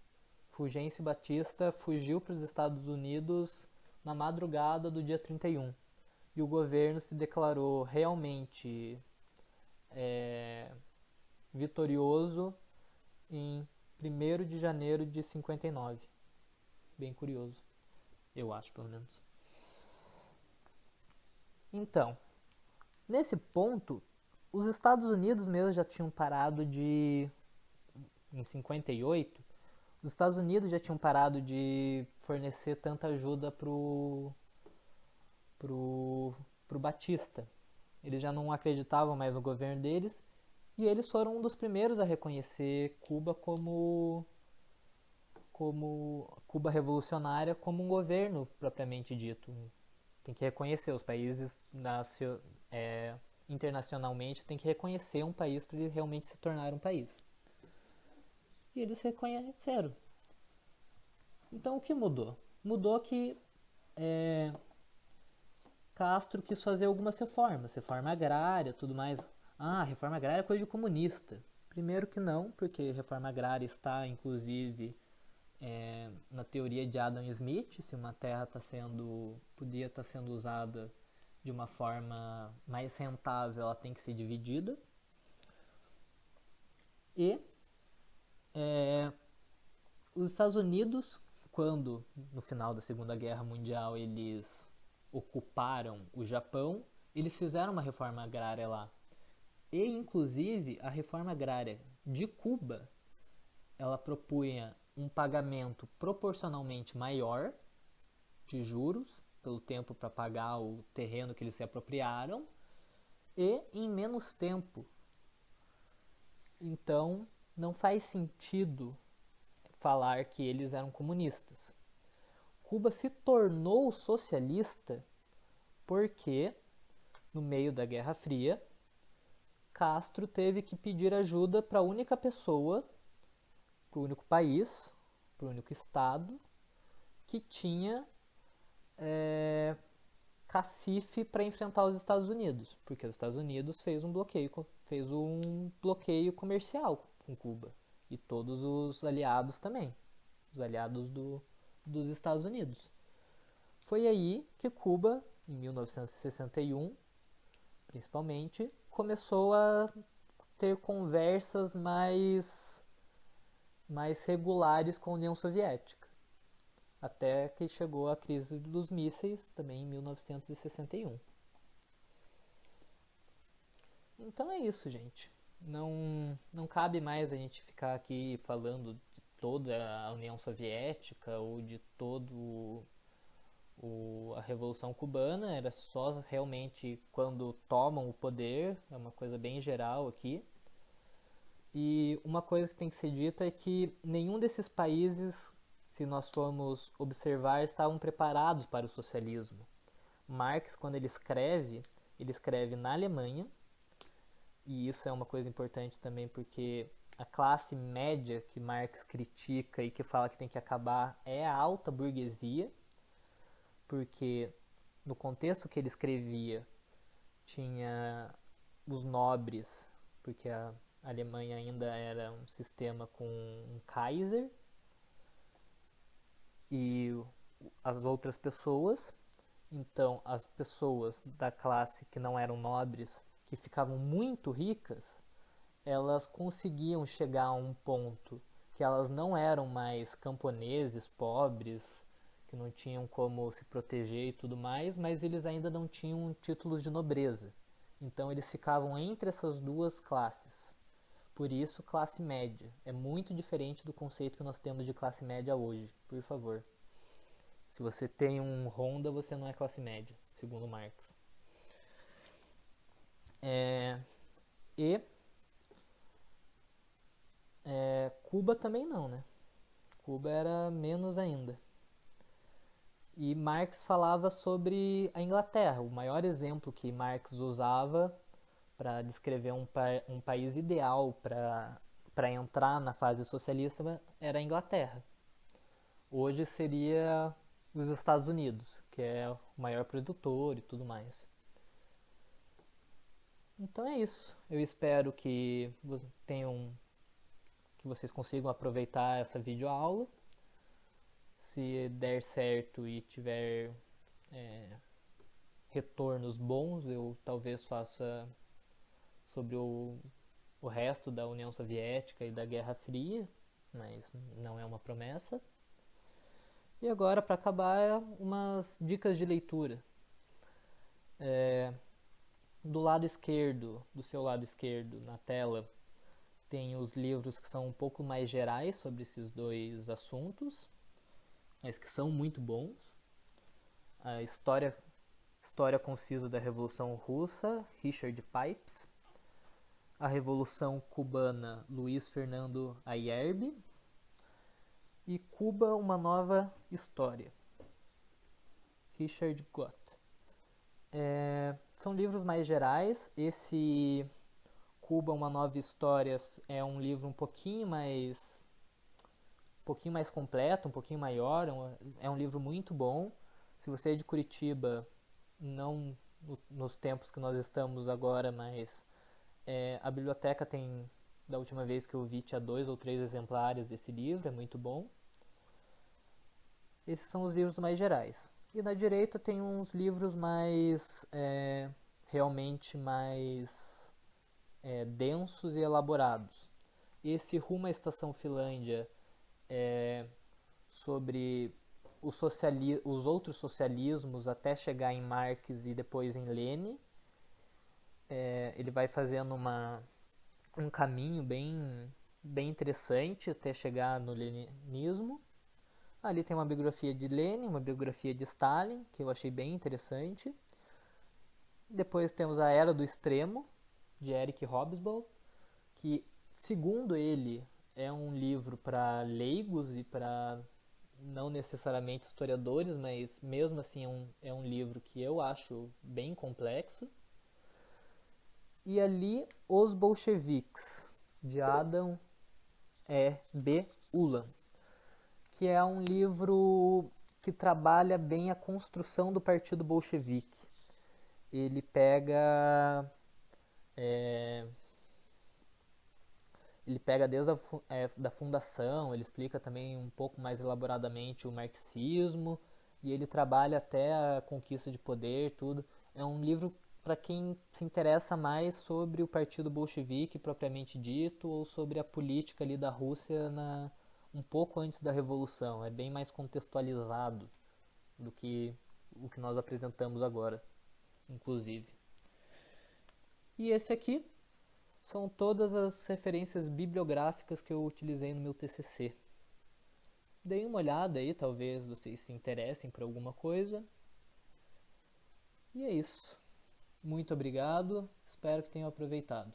Fulgêncio Batista fugiu para os Estados Unidos na madrugada do dia 31. E o governo se declarou realmente vitorioso em 1º de janeiro de 59. Bem curioso, eu acho, pelo menos. Então, nesse ponto, os Estados Unidos mesmo já tinham parado em 58, os Estados Unidos já tinham parado de fornecer tanta ajuda pro Batista. Eles já não acreditavam mais no governo deles e eles foram um dos primeiros a reconhecer Cuba como Cuba revolucionária como um governo propriamente dito. Tem que reconhecer, os países internacionalmente tem que reconhecer um país para ele realmente se tornar um país. E eles reconheceram. Então o que mudou? Mudou que Castro quis fazer algumas reforma agrária, tudo mais. Reforma agrária é coisa de comunista. Primeiro que não, porque reforma agrária está, inclusive, na teoria de Adam Smith, se uma terra podia estar sendo usada de uma forma mais rentável, ela tem que ser dividida. E os Estados Unidos, quando no final da Segunda Guerra Mundial eles ocuparam o Japão, eles fizeram uma reforma agrária lá. E, inclusive, a reforma agrária de Cuba, ela propunha um pagamento proporcionalmente maior de juros pelo tempo para pagar o terreno que eles se apropriaram e em menos tempo. Então, não faz sentido falar que eles eram comunistas. Cuba se tornou socialista porque, no meio da Guerra Fria, Castro teve que pedir ajuda para a única pessoa, para o único país, para o único estado que tinha cacife para enfrentar os Estados Unidos, porque os Estados Unidos fez um bloqueio comercial com Cuba e todos os aliados também, os aliados dos Estados Unidos. Foi aí que Cuba, em 1961, principalmente, começou a ter conversas mais regulares com a União Soviética, até que chegou a crise dos mísseis, também em 1961. Então é isso, gente. Não cabe mais a gente ficar aqui falando de toda a União Soviética ou de todo a Revolução Cubana. Era só realmente quando tomam o poder, é uma coisa bem geral aqui. E uma coisa que tem que ser dita é que nenhum desses países, se nós formos observar, estavam preparados para o socialismo. Marx, quando ele escreve na Alemanha, e isso é uma coisa importante também porque a classe média que Marx critica e que fala que tem que acabar é a alta burguesia, porque no contexto que ele escrevia tinha os nobres, porque a Alemanha ainda era um sistema com um Kaiser, e as outras pessoas. Então, as pessoas da classe que não eram nobres, que ficavam muito ricas, elas conseguiam chegar a um ponto que elas não eram mais camponeses, pobres, que não tinham como se proteger e tudo mais, mas eles ainda não tinham títulos de nobreza. Então, eles ficavam entre essas duas classes. Por isso, classe média. É muito diferente do conceito que nós temos de classe média hoje, por favor. Se você tem um Honda, você não é classe média, segundo Marx. Cuba também não, né? Cuba era menos ainda. E Marx falava sobre a Inglaterra. O maior exemplo que Marx usava para descrever um país ideal para entrar na fase socialista era a Inglaterra. Hoje seria os Estados Unidos, que é o maior produtor e tudo mais. Então é isso. Eu espero que vocês consigam aproveitar essa videoaula. Se der certo e tiver retornos bons, eu talvez faça sobre o resto da União Soviética e da Guerra Fria, mas não é uma promessa. E agora, para acabar, umas dicas de leitura. Do lado esquerdo, do seu lado esquerdo, na tela, tem os livros que são um pouco mais gerais sobre esses dois assuntos, mas que são muito bons. A História Concisa da Revolução Russa, Richard Pipes. A Revolução Cubana, Luiz Fernando Ayerbe. E Cuba, uma nova história, Richard Gott. São livros mais gerais. Esse Cuba, uma nova história é um livro um pouquinho mais completo, um pouquinho maior. É um livro muito bom. Se você é de Curitiba, não nos tempos que nós estamos agora, mas a biblioteca tem, da última vez que eu vi, tinha 2 ou 3 exemplares desse livro, é muito bom. Esses são os livros mais gerais. E na direita tem uns livros mais, realmente mais densos e elaborados. Esse Rumo à Estação Finlândia é sobre os outros socialismos até chegar em Marx e depois em Lenin. Ele vai fazendo um caminho bem interessante até chegar no leninismo. Ali tem uma biografia de Lenin, uma biografia de Stalin, que eu achei bem interessante. Depois temos A Era do Extremo, de Eric Hobsbawm, que, segundo ele, é um livro para leigos e para não necessariamente historiadores, mas mesmo assim é um livro que eu acho bem complexo. E ali, Os Bolcheviques, de Adam B. Ulan, que é um livro que trabalha bem a construção do Partido Bolchevique. ele pega é, ele pega desde da fundação, ele explica também um pouco mais elaboradamente o marxismo e ele trabalha até a conquista de poder, tudo. É um livro para quem se interessa mais sobre o partido bolchevique propriamente dito ou sobre a política ali da Rússia um pouco antes da revolução. É bem mais contextualizado do que o que nós apresentamos agora, inclusive. E esse aqui são todas as referências bibliográficas que eu utilizei no meu TCC. Deem uma olhada aí, talvez vocês se interessem por alguma coisa. E é isso. Muito obrigado, espero que tenham aproveitado.